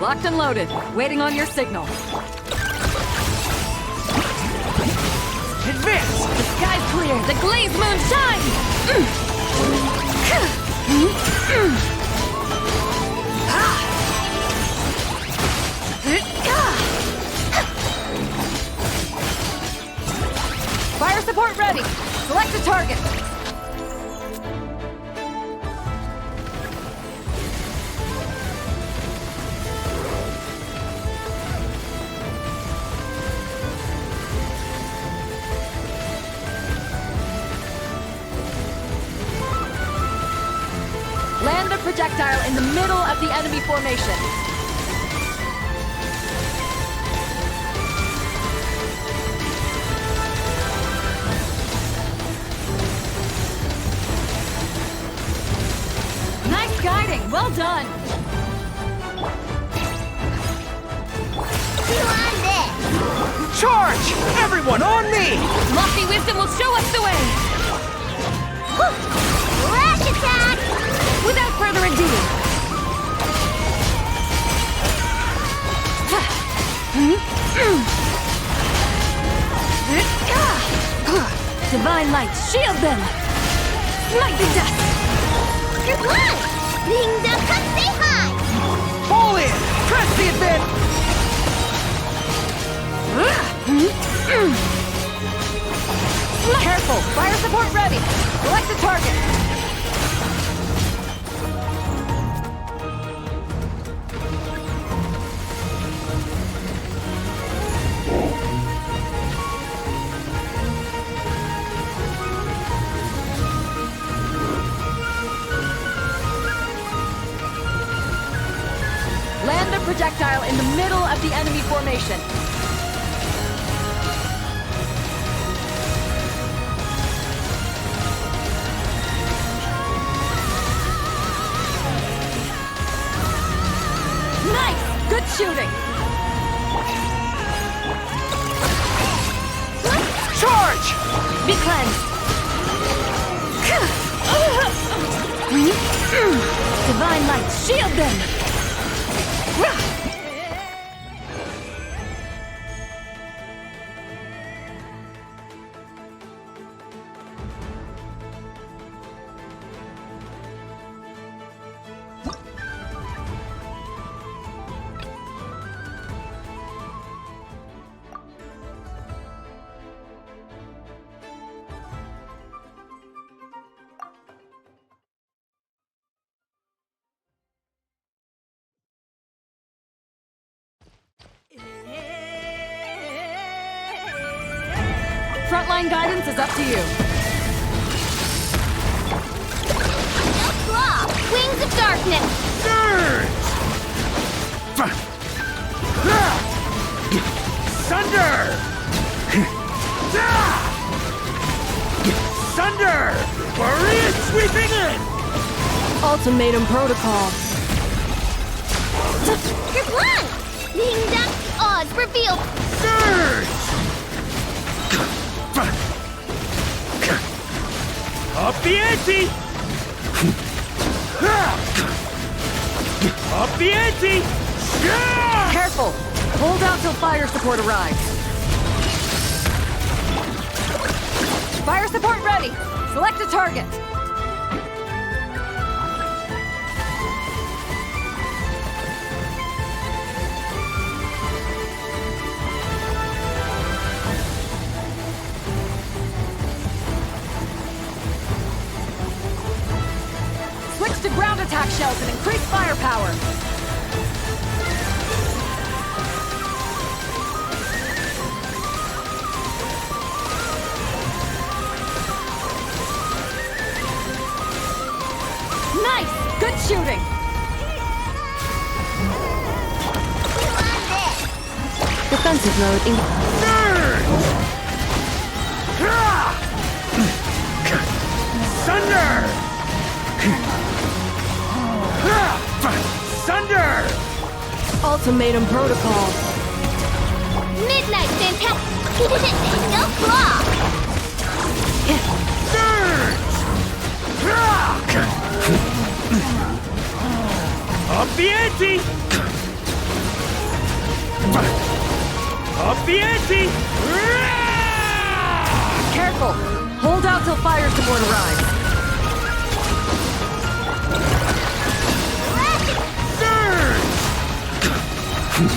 Locked and loaded, waiting on your signal. Advance! The sky's clear! The glazed moon shines! Fire support ready! Select a target! Land a projectile in the middle of the enemy formation. Nice guiding, well done. You on this? Charge! Everyone on me! Lofty wisdom will show us the way! Rush attack! Without further ado, divine light, shield them! Smite the dust! Good luck! Kingdom come say hi! All in! Press the advance! Careful! Fire support ready! Select the target! Land a projectile in the middle of the enemy formation. Nice! Good shooting! Charge! be cleansed! Divine light, shield them! Frontline guidance is up to you. Claw! Wings of darkness! Sunder! Sunder! Warrior sweeping in! Ultimatum protocol. Good luck! Kingdom Oz revealed! Surge! Up the ante! Up the ante! Yeah! Careful! Hold out till fire support arrives. Fire support ready! Select a target! Switch to ground attack shells and increase firepower! Nice! Good shooting! Defensive mode in... Sunder! Sunder! Ultimatum protocol. Midnight fantastic! No claw! Up the ante! Up the ante! Careful! Hold out till fire support arrives.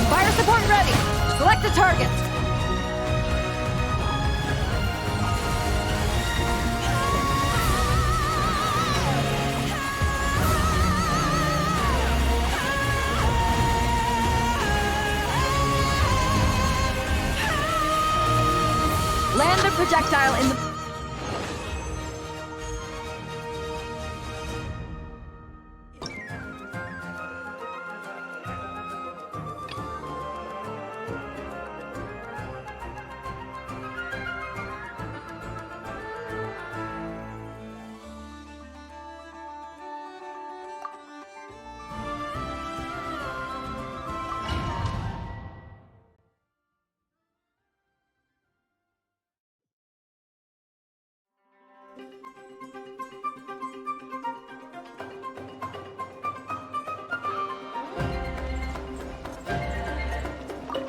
Fire support ready! Select the target! Land the projectile in the...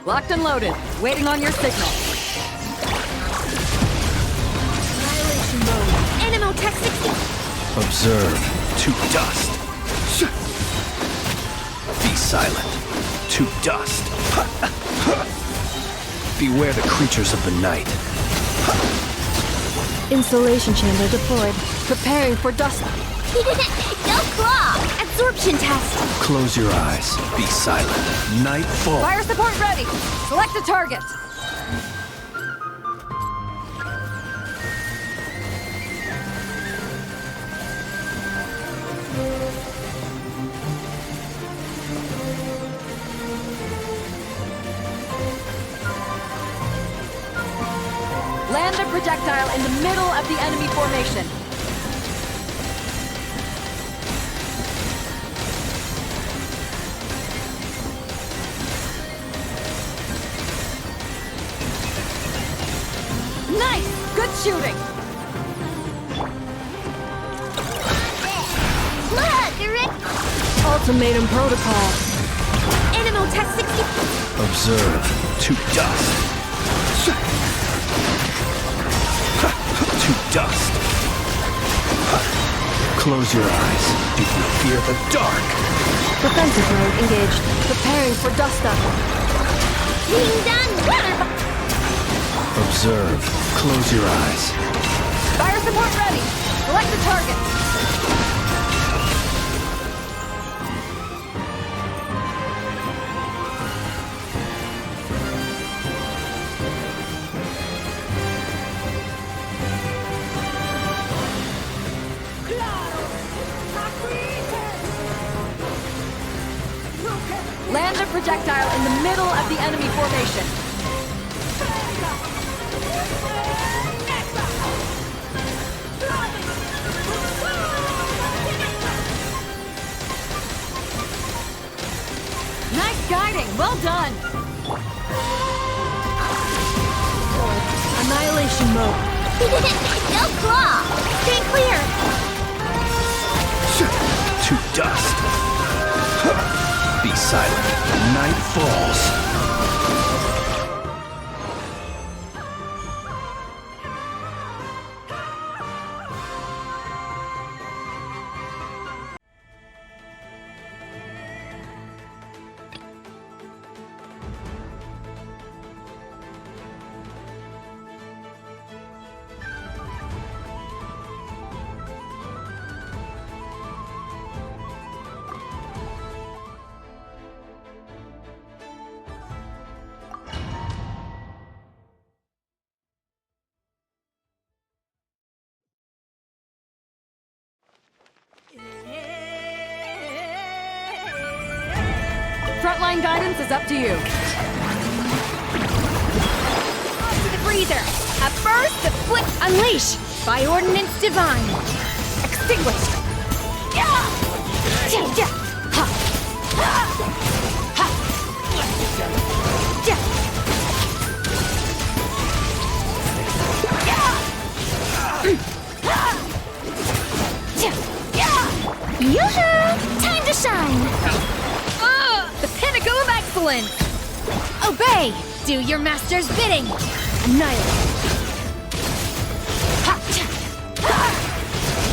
Locked and loaded. Waiting on your signal. Annihilation mode. Animo Tech 60. Observe to dust. Be silent. To dust. Beware the creatures of the night. Installation chamber deployed. Preparing for dust. Go claw! Absorption test! Close your eyes. Be silent. Nightfall. Fire support ready! Select the target! Land the projectile in the middle of the enemy formation. Nice! Good shooting! Look, Rick! Ultimatum protocol. Animo Tech 60. Observe to dust. To dust. Close your eyes. Do you fear the dark? Defensive mode engaged. Preparing for dust up. Being done! Observe. Close your eyes. Fire support ready! Select the target! Land the projectile in the middle of the enemy formation. Nice guiding! Well done! Annihilation mode. Go claw! Stay clear! To dust. Be silent. Night falls. Frontline guidance is up to you. To the freezer. A burst of flip unleash. By ordinance divine. Extinguished. Yeah! Yeah! Ha! Ha! Ha! Yeah! Yoo-hoo! Time to shine! The pinnacle of excellence! Obey! Do your master's bidding! Annihilate!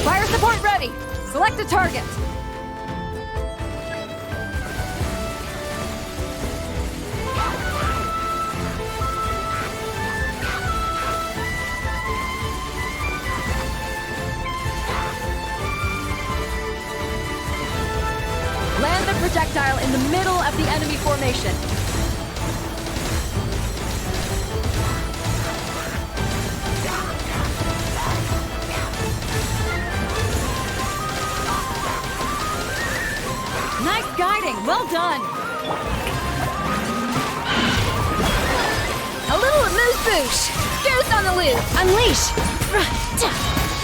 Fire support ready! Select a target! Land the projectile in the middle of the enemy formation. Nice guiding, well done! A little amuse-bouche! Goose on the loose! Unleash!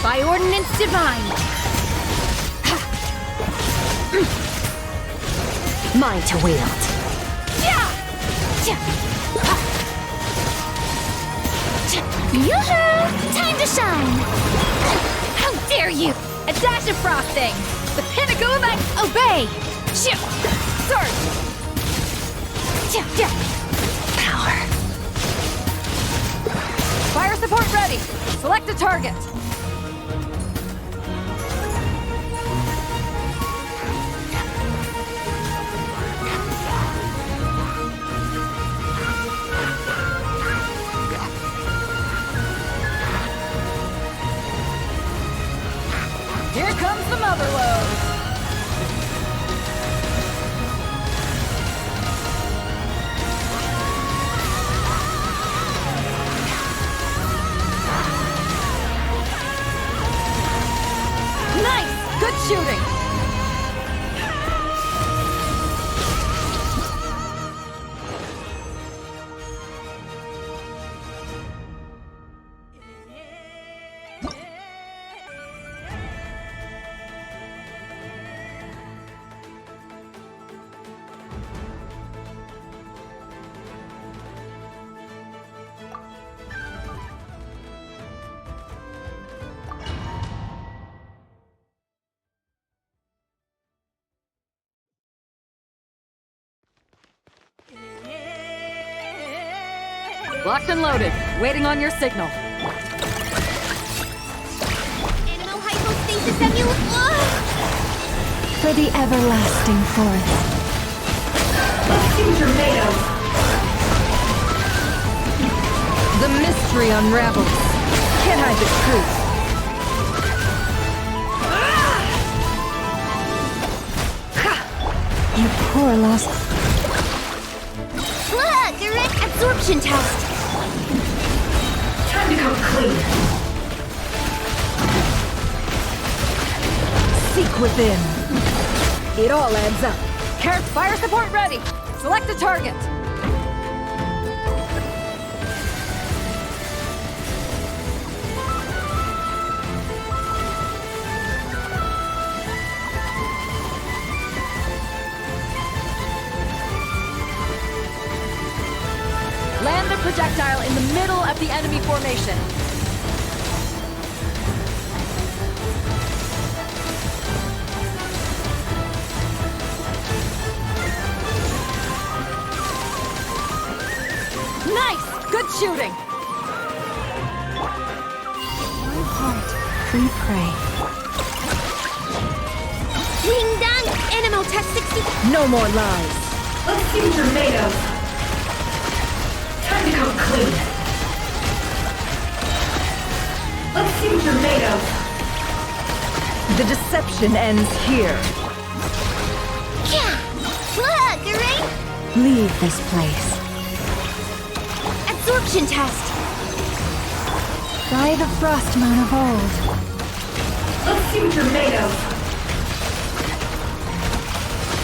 By ordinance divine! Mine to wield. Yoo-hoo! Time to shine! How dare you! A dash of frosting! The pinnacle of obey! Sword! Power. Fire support ready! Select a target! Here comes the mother load! Nice! Good shooting! Locked and loaded, waiting on your signal. Animal hypostasis emul. For the everlasting forest. Let's see what you're made of. The mystery unravels. Can't hide the truth. You poor lost. Look! Direct absorption test! Time to come clean. Seek within. It all adds up. Fire support ready! Select a target! Land the projectile in the middle of the enemy formation. Nice! Good shooting! My heart, free prey. Wing done! Animal test 60. No more lies. Let's see what you're made of. Time to come clean. Let's see what you're made of. The deception ends here. Look, right? Leave this place. Absorption test. By the Frostmoon of old. Let's see what you're made of.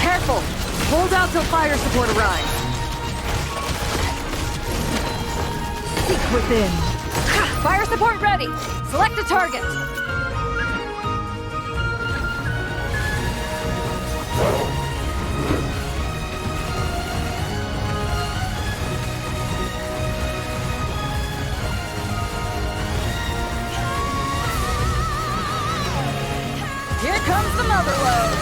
Careful! Hold out till fire support arrives. Seek within. Fire support ready! Select a target! Here comes the mother load!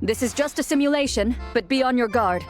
This is just a simulation, but be on your guard.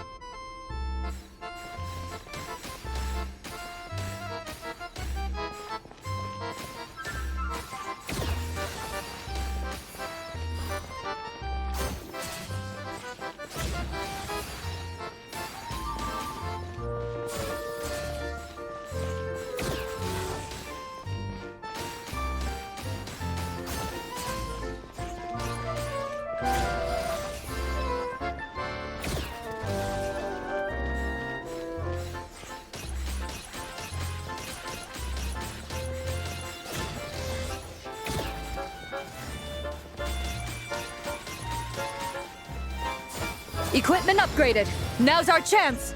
Equipment upgraded. Now's our chance.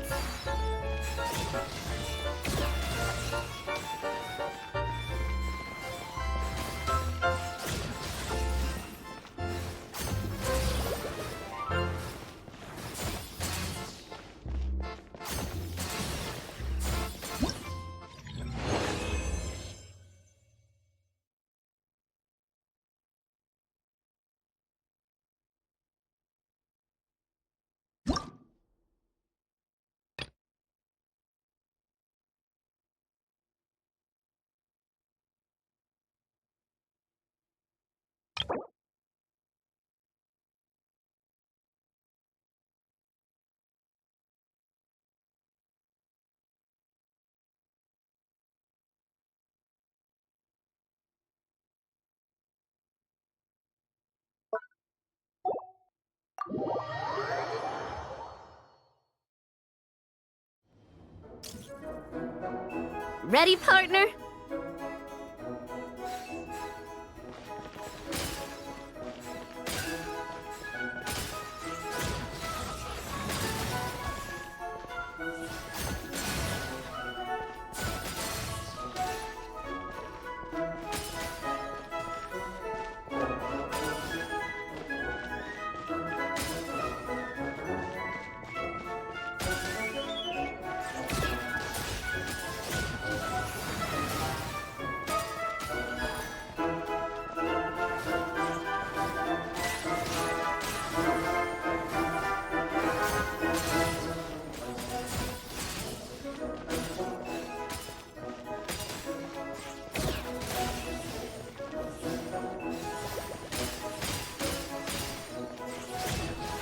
Ready, partner?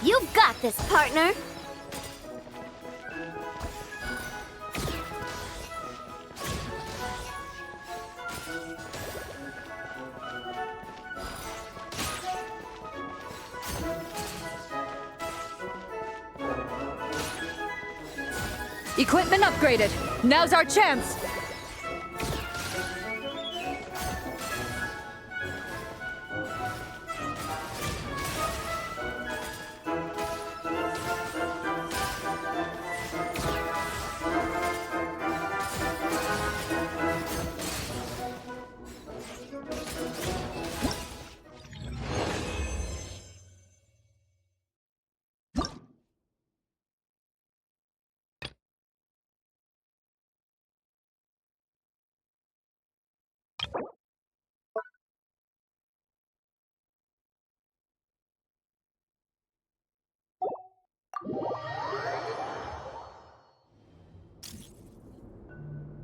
You've got this, partner. Equipment upgraded. Now's our chance.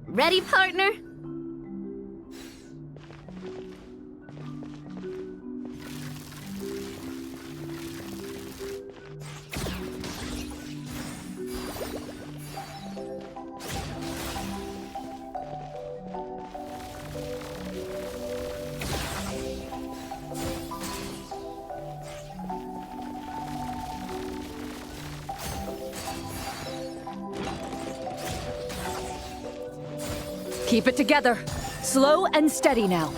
Ready, partner? Keep it together. Slow and steady now.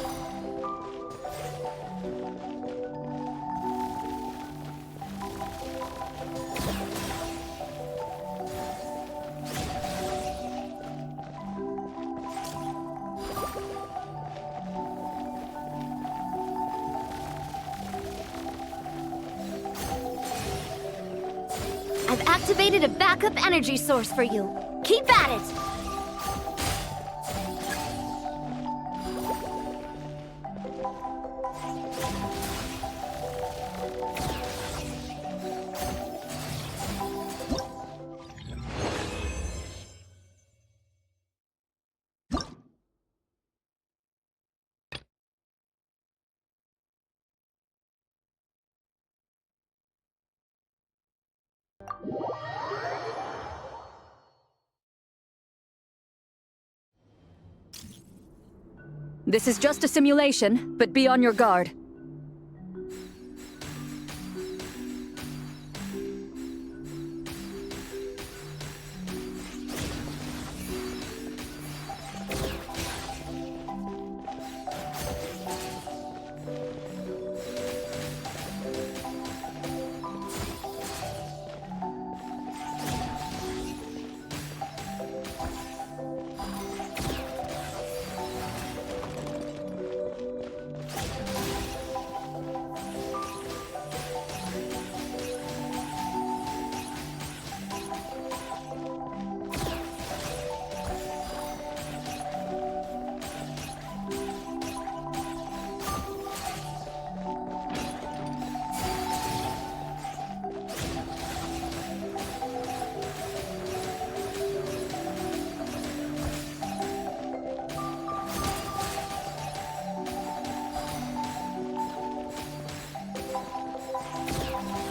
I've activated a backup energy source for you. Keep at it! This is just a simulation, but be on your guard.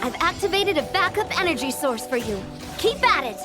I've activated a backup energy source for you. Keep at it!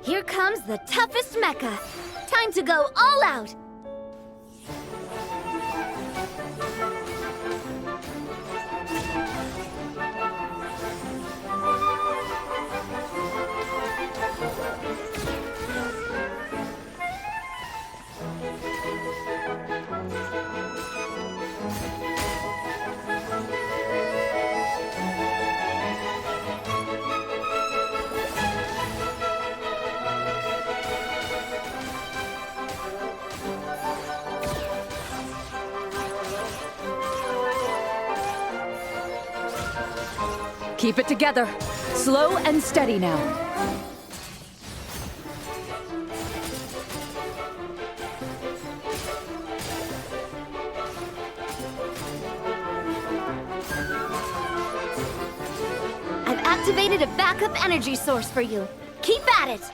Here comes the toughest mecha. Time to go all out! Keep it together. Slow and steady now. I've activated a backup energy source for you. Keep at it!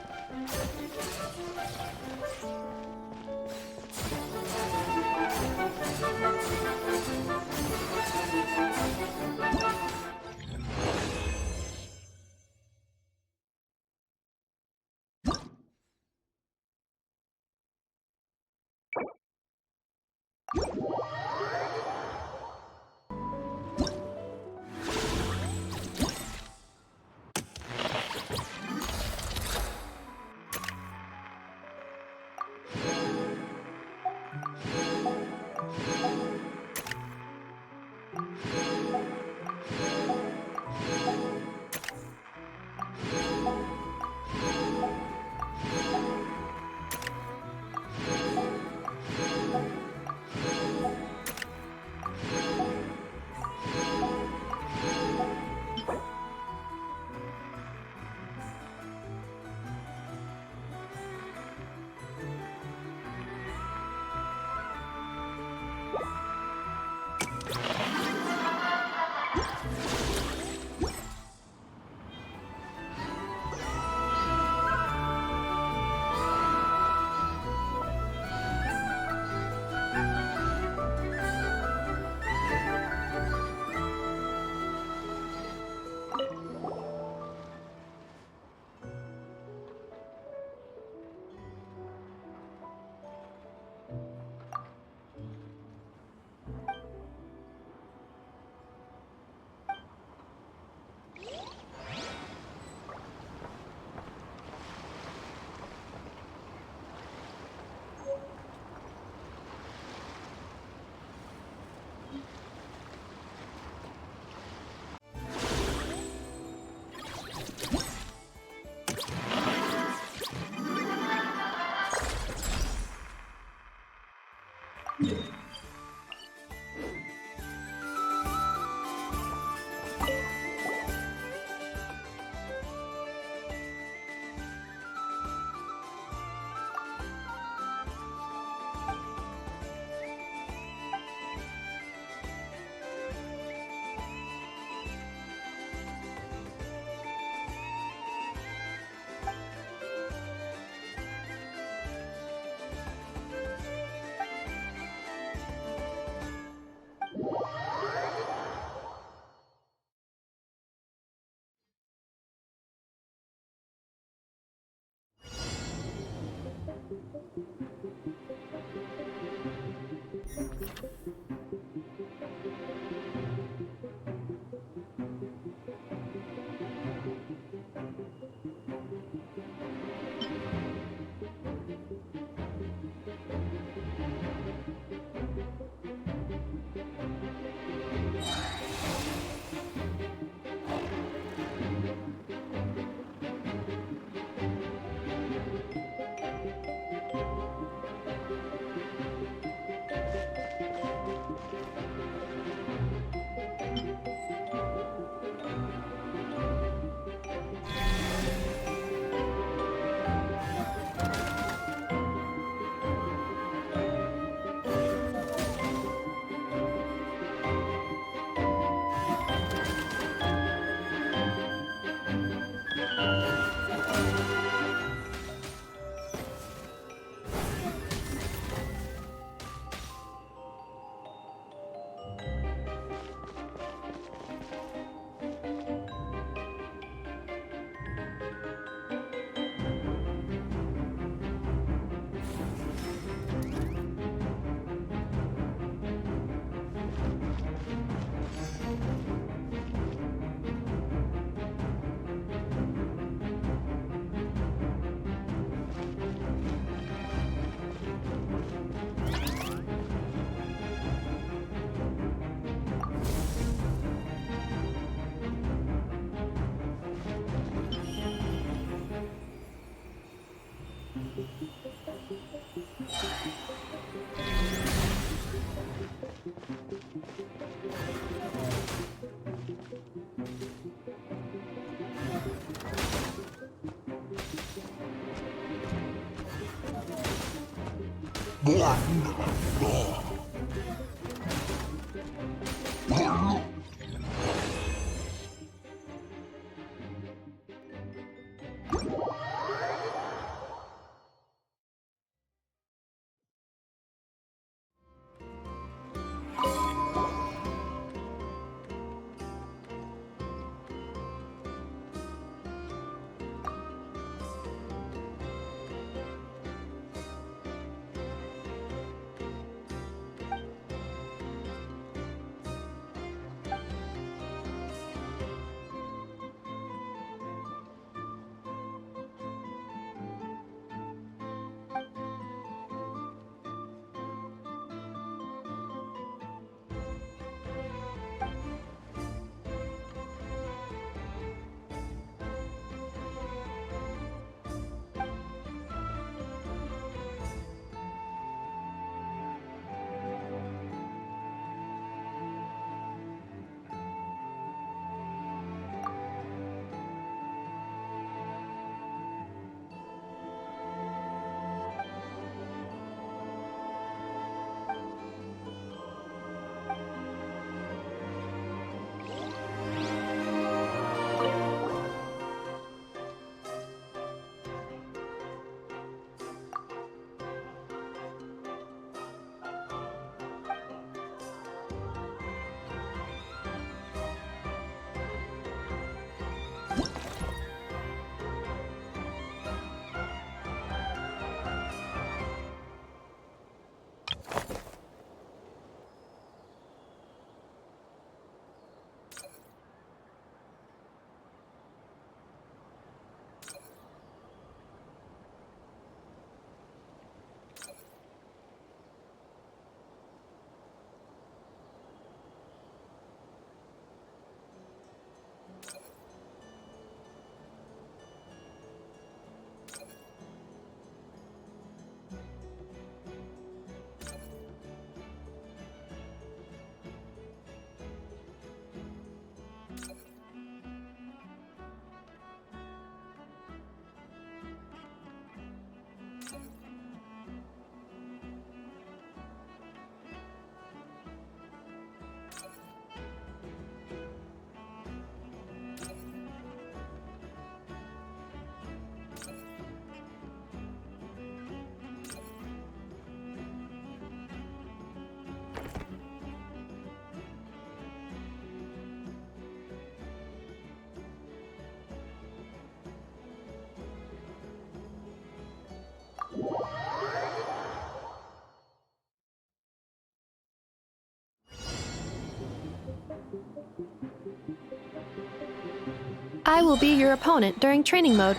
I will be your opponent during training mode.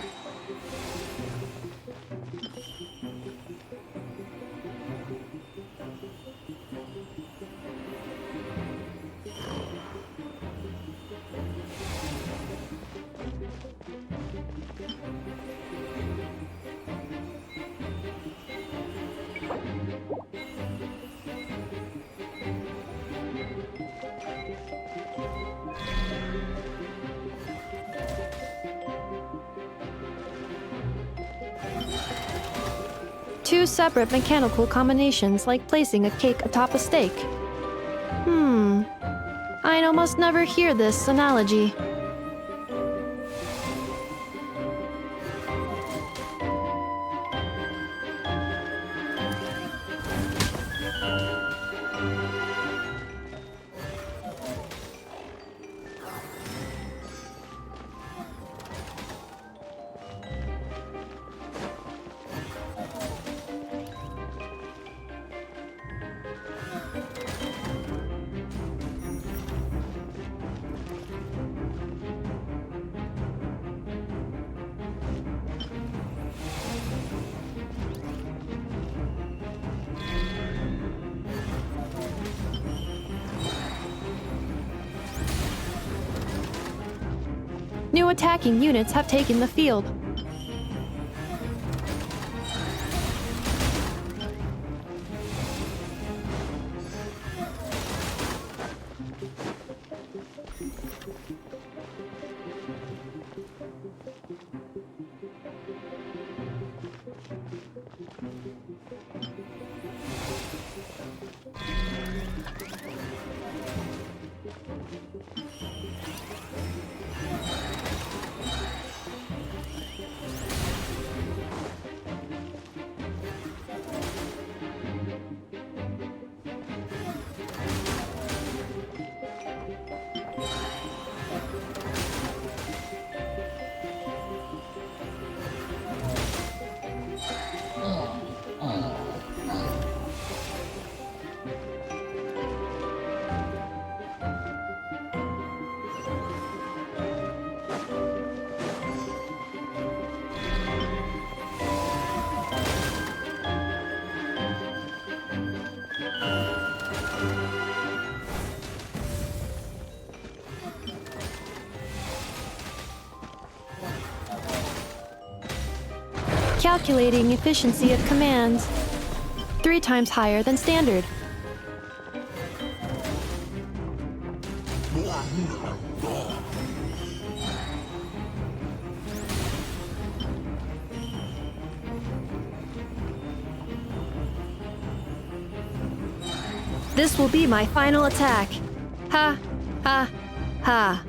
Two separate mechanical combinations like placing a cake atop a steak. Aino must never hear this analogy. New attacking units have taken the field. Calculating efficiency of commands. 3 times higher than standard. This will be my final attack. Ha, ha, ha.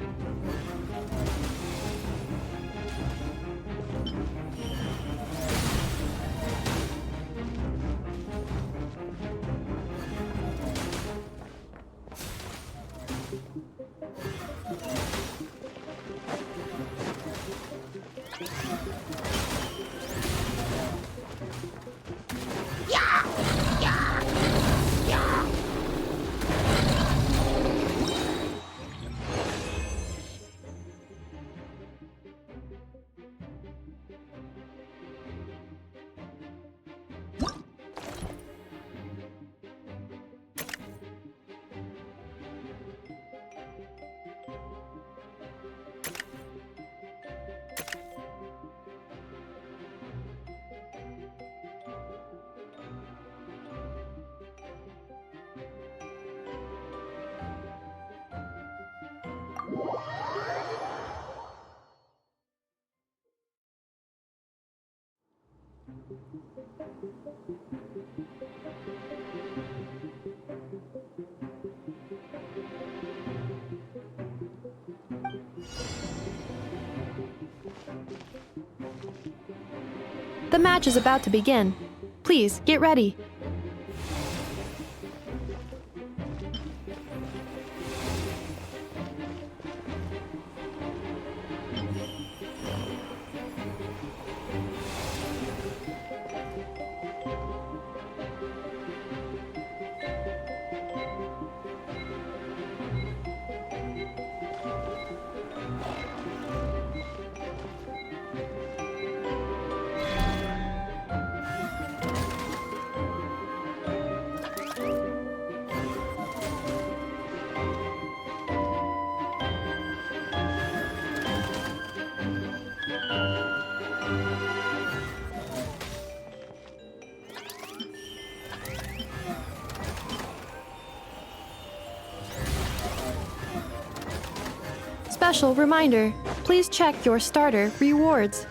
The match is about to begin. Please, get ready. special reminder, please check your starter rewards.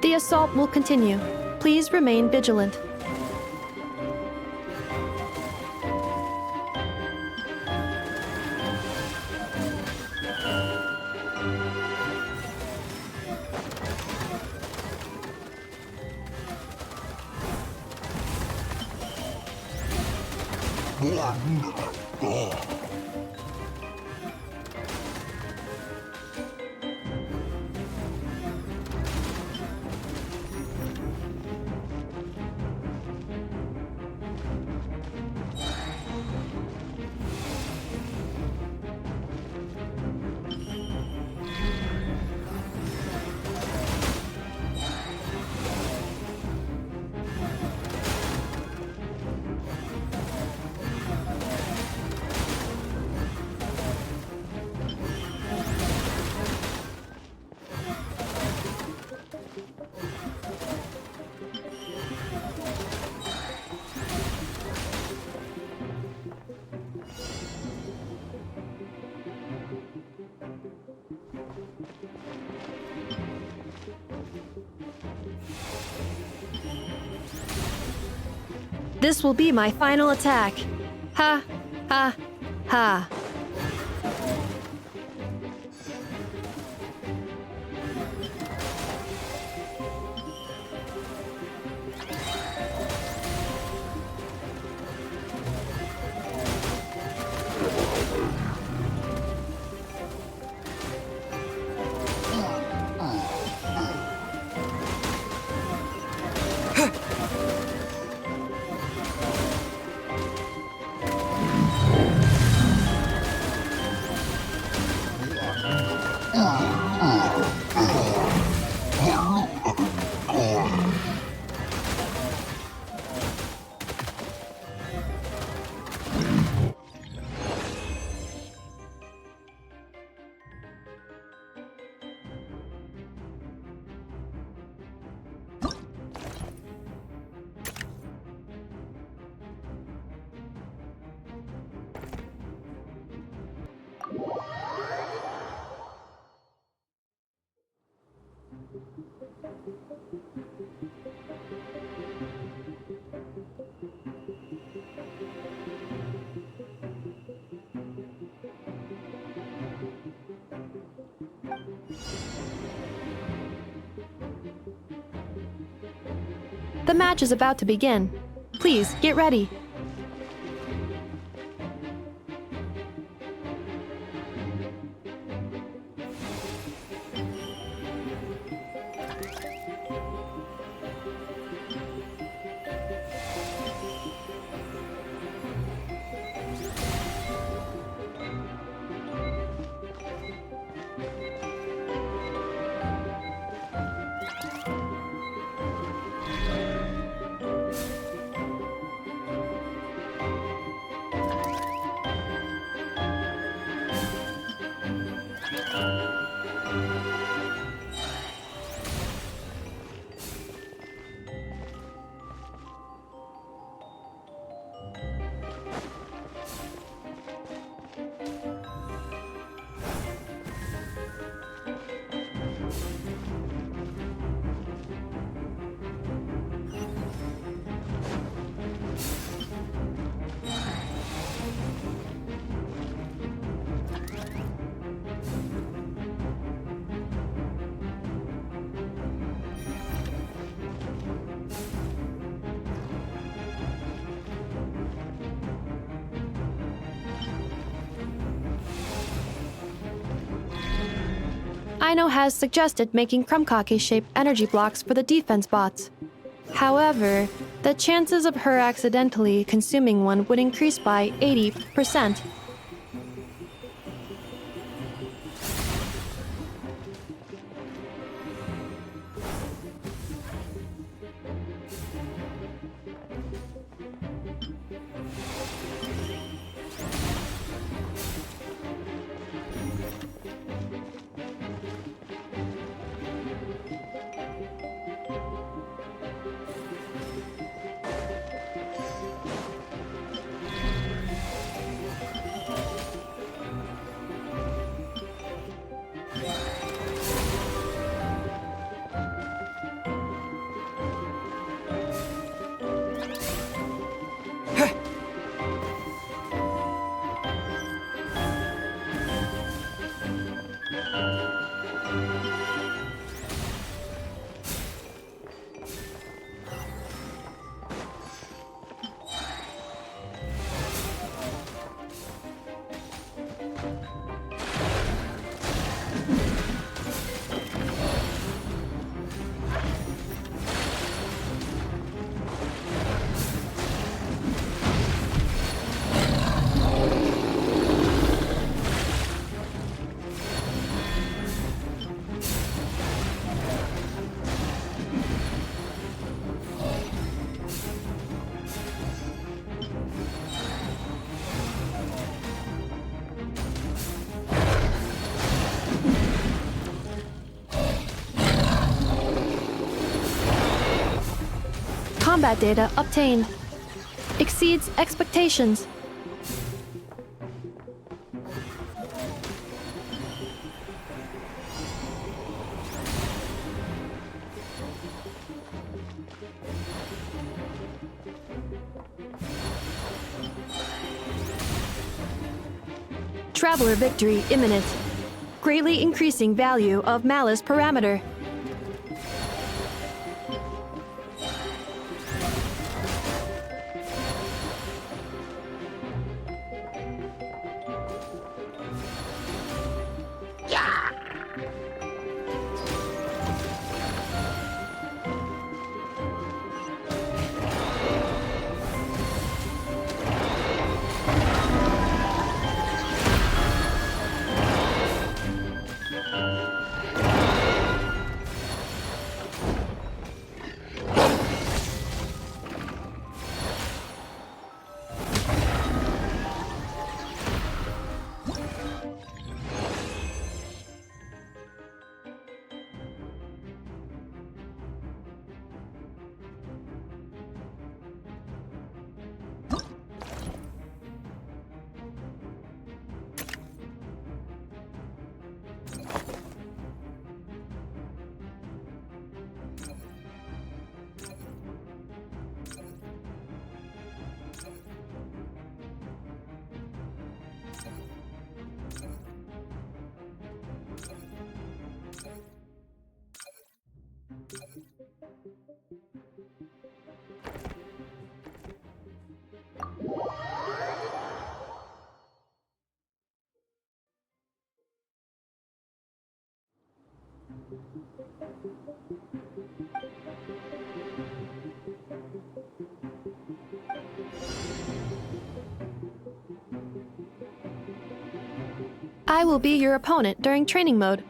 The assault will continue. Please remain vigilant. This will be my final attack. Ha, ha, ha. The match is about to begin. Please, get ready. Aino has suggested making crumcake-shaped energy blocks for the defense bots. However, the chances of her accidentally consuming one would increase by 80%. Combat data obtained. Exceeds expectations. Traveler victory imminent. Greatly increasing value of malice parameter. I will be your opponent during training mode.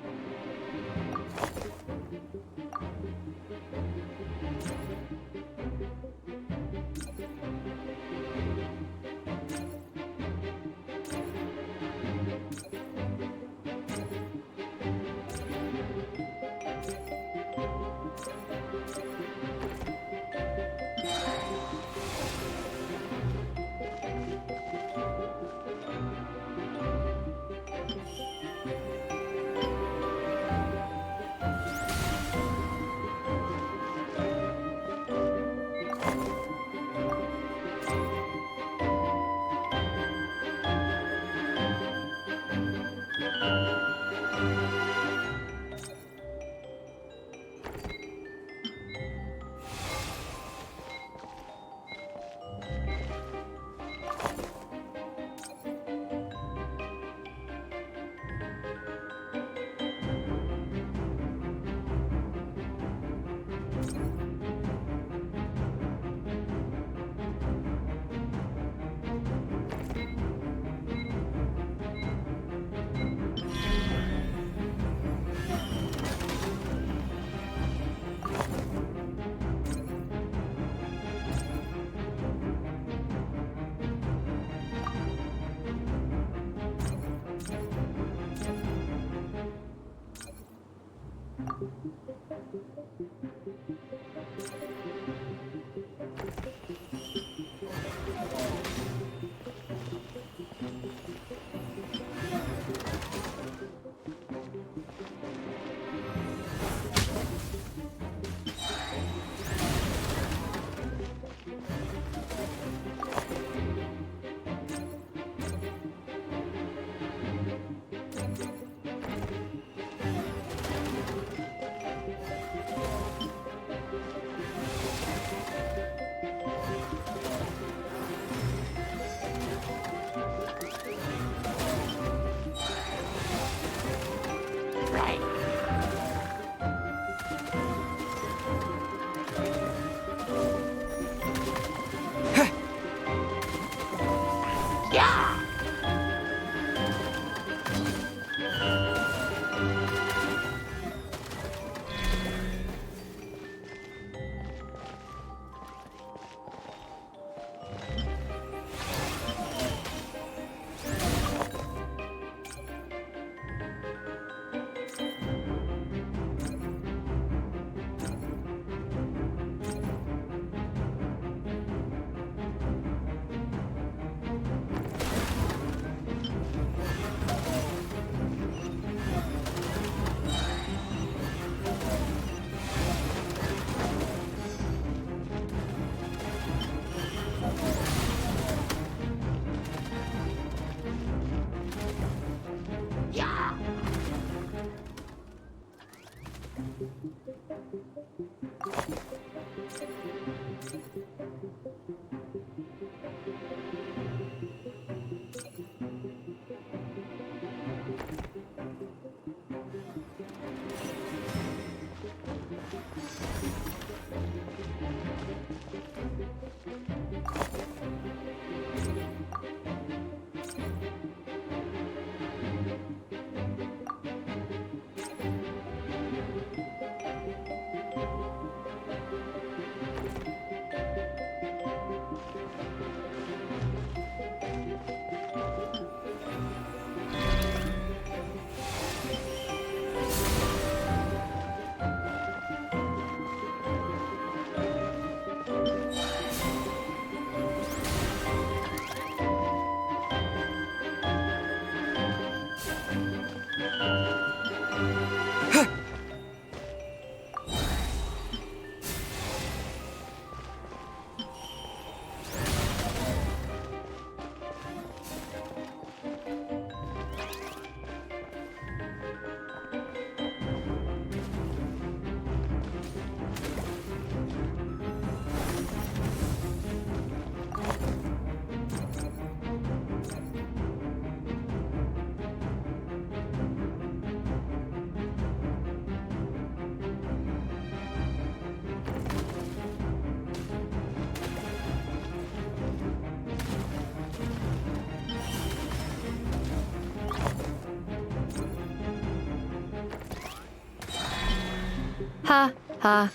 Ha, ha.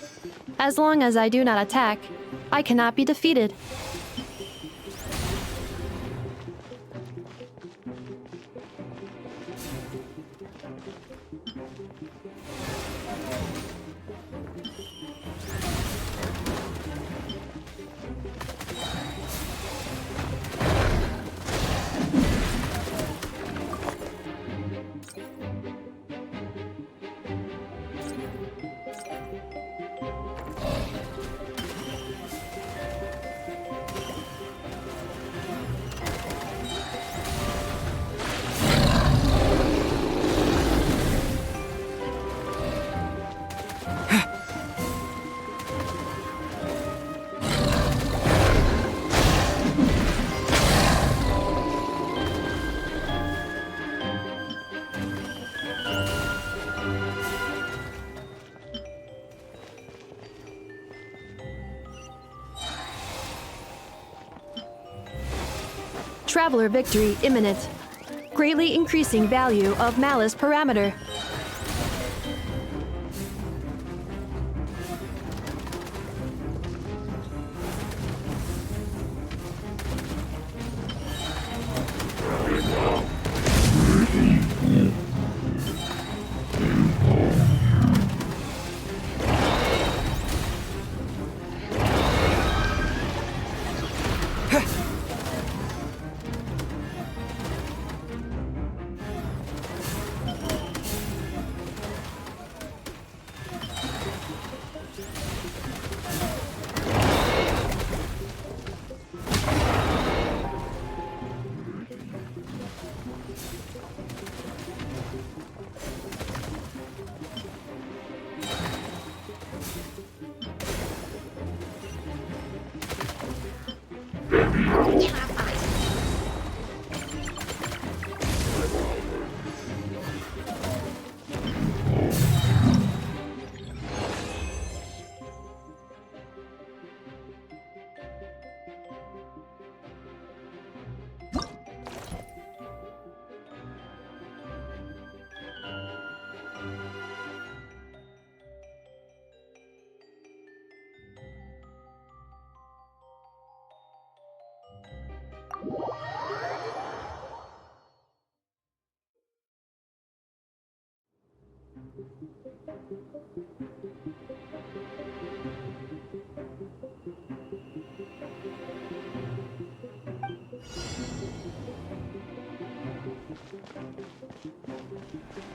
As long as I do not attack, I cannot be defeated. Traveler victory imminent. Greatly increasing value of malice parameter. The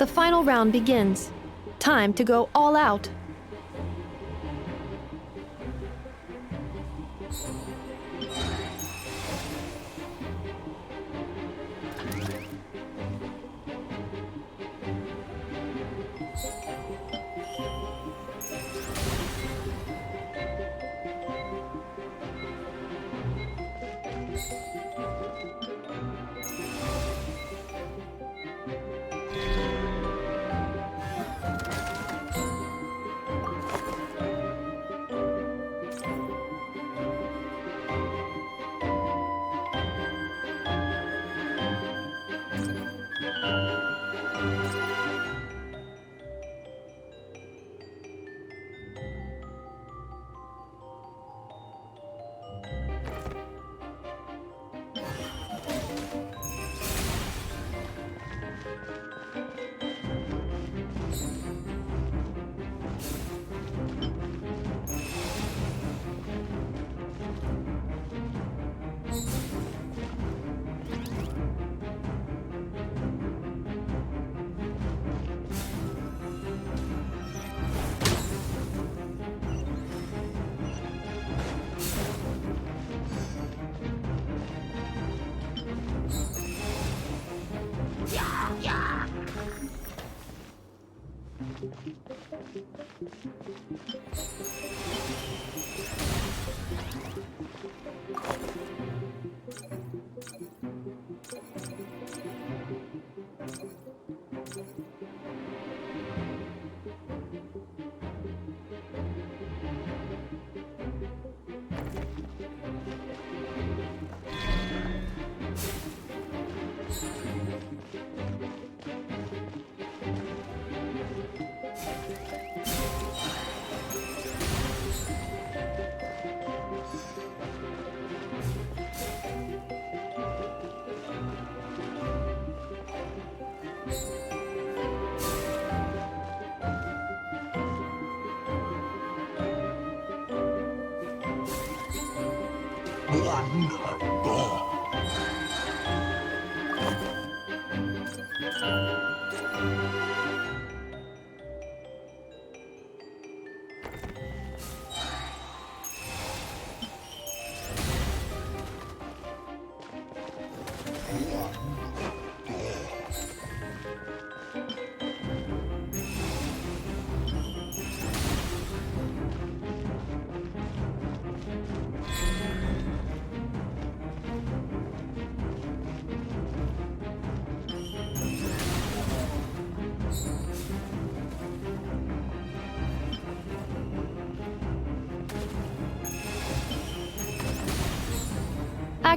final round begins. Time to go all out.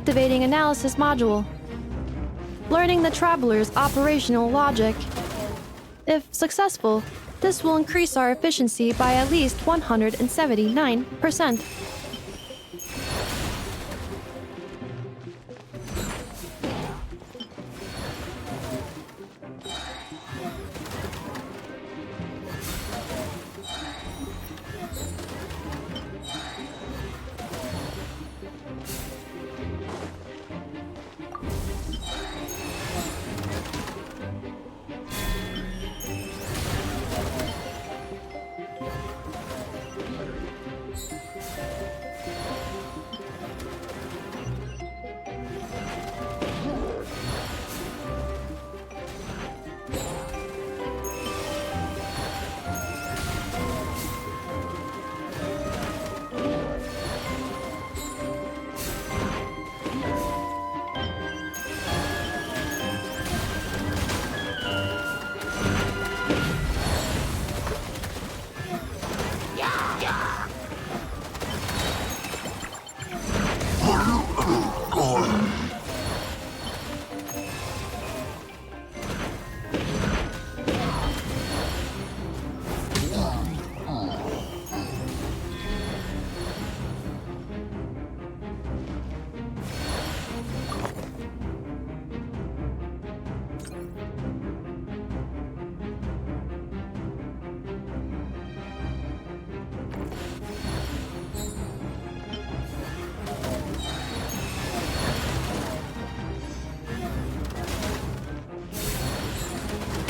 Activating Analysis Module. Learning the Traveler's operational logic. If successful, this will increase our efficiency by at least 179%.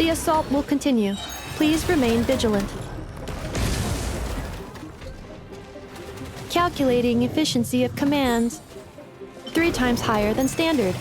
The assault will continue. Please remain vigilant. Calculating efficiency of commands. 3 times higher than standard.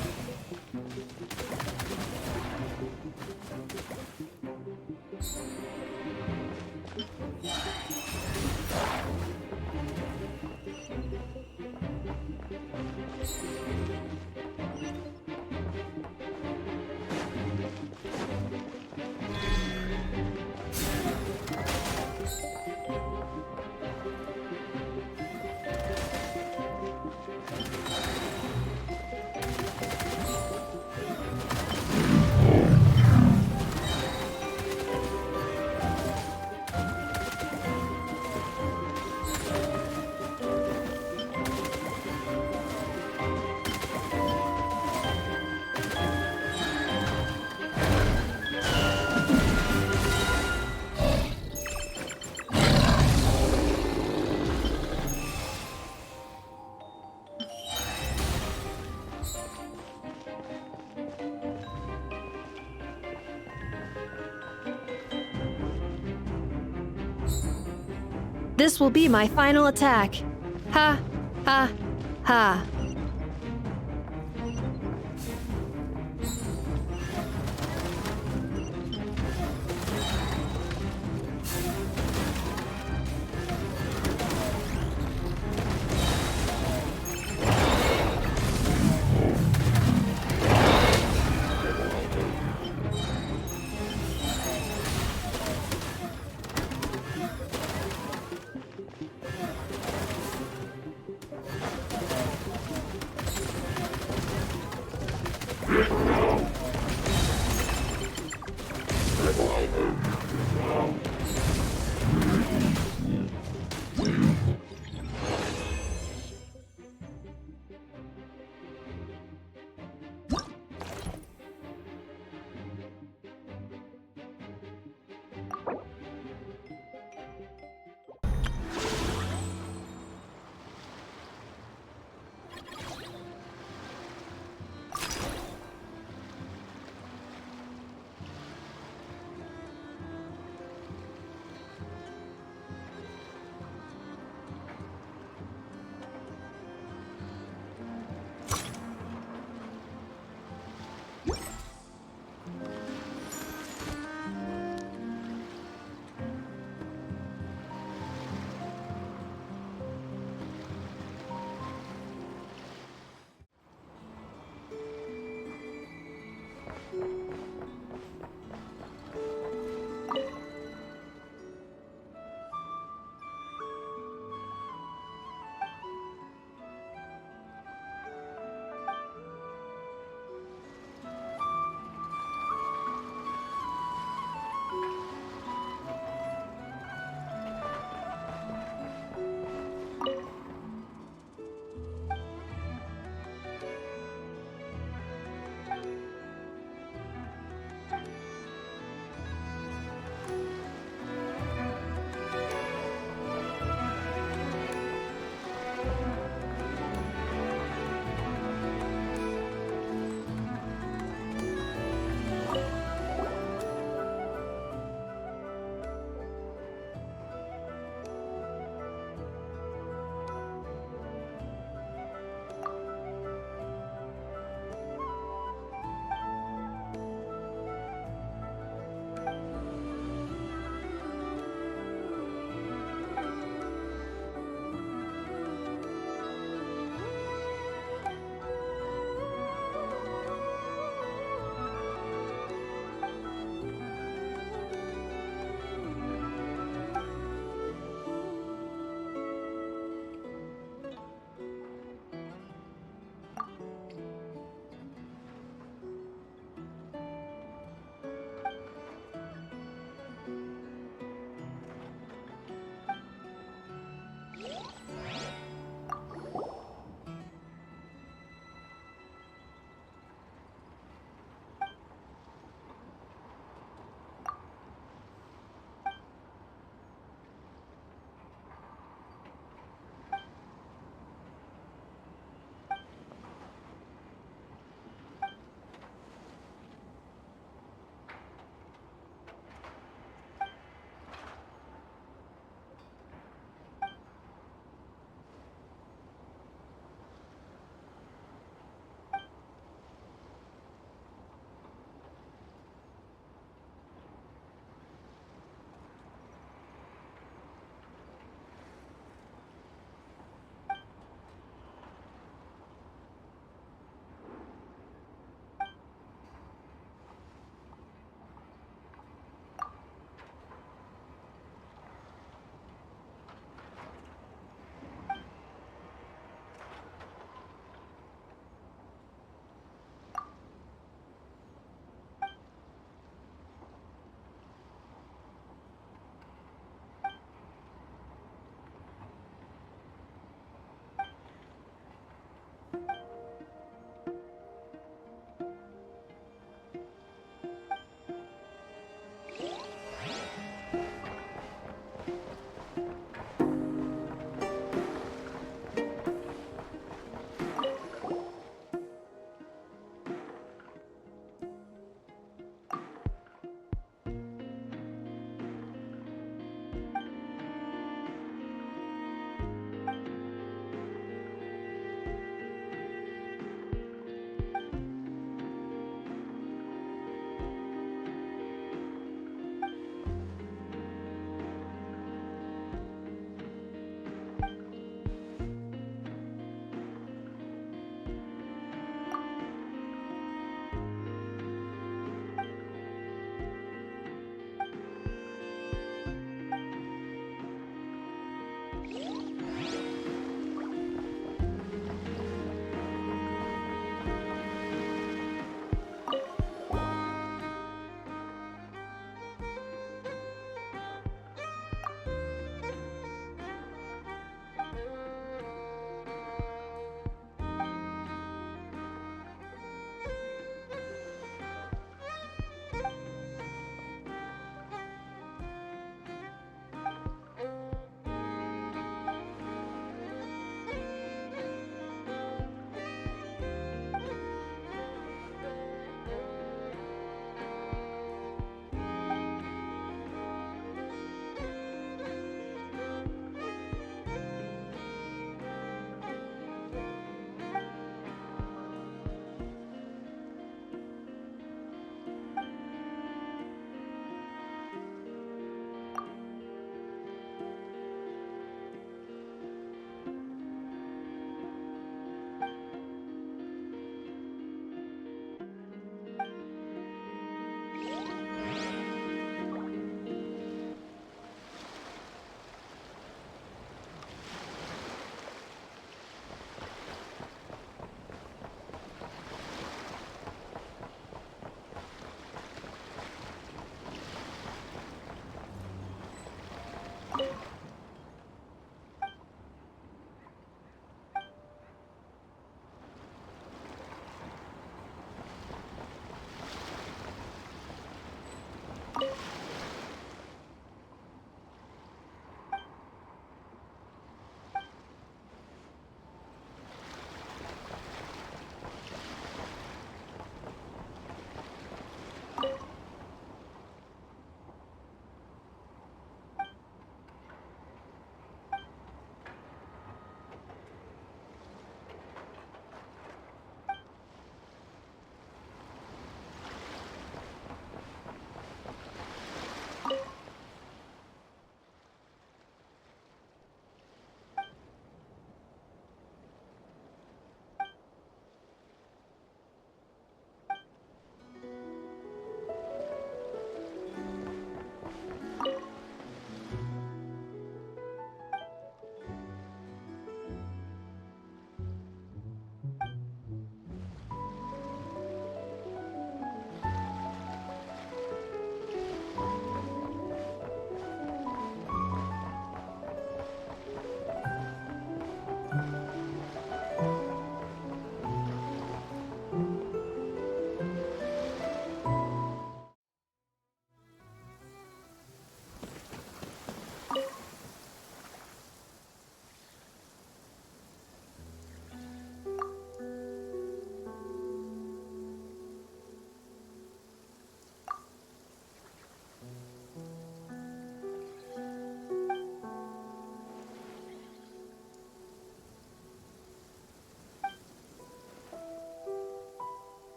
This will be my final attack. Ha, ha, ha.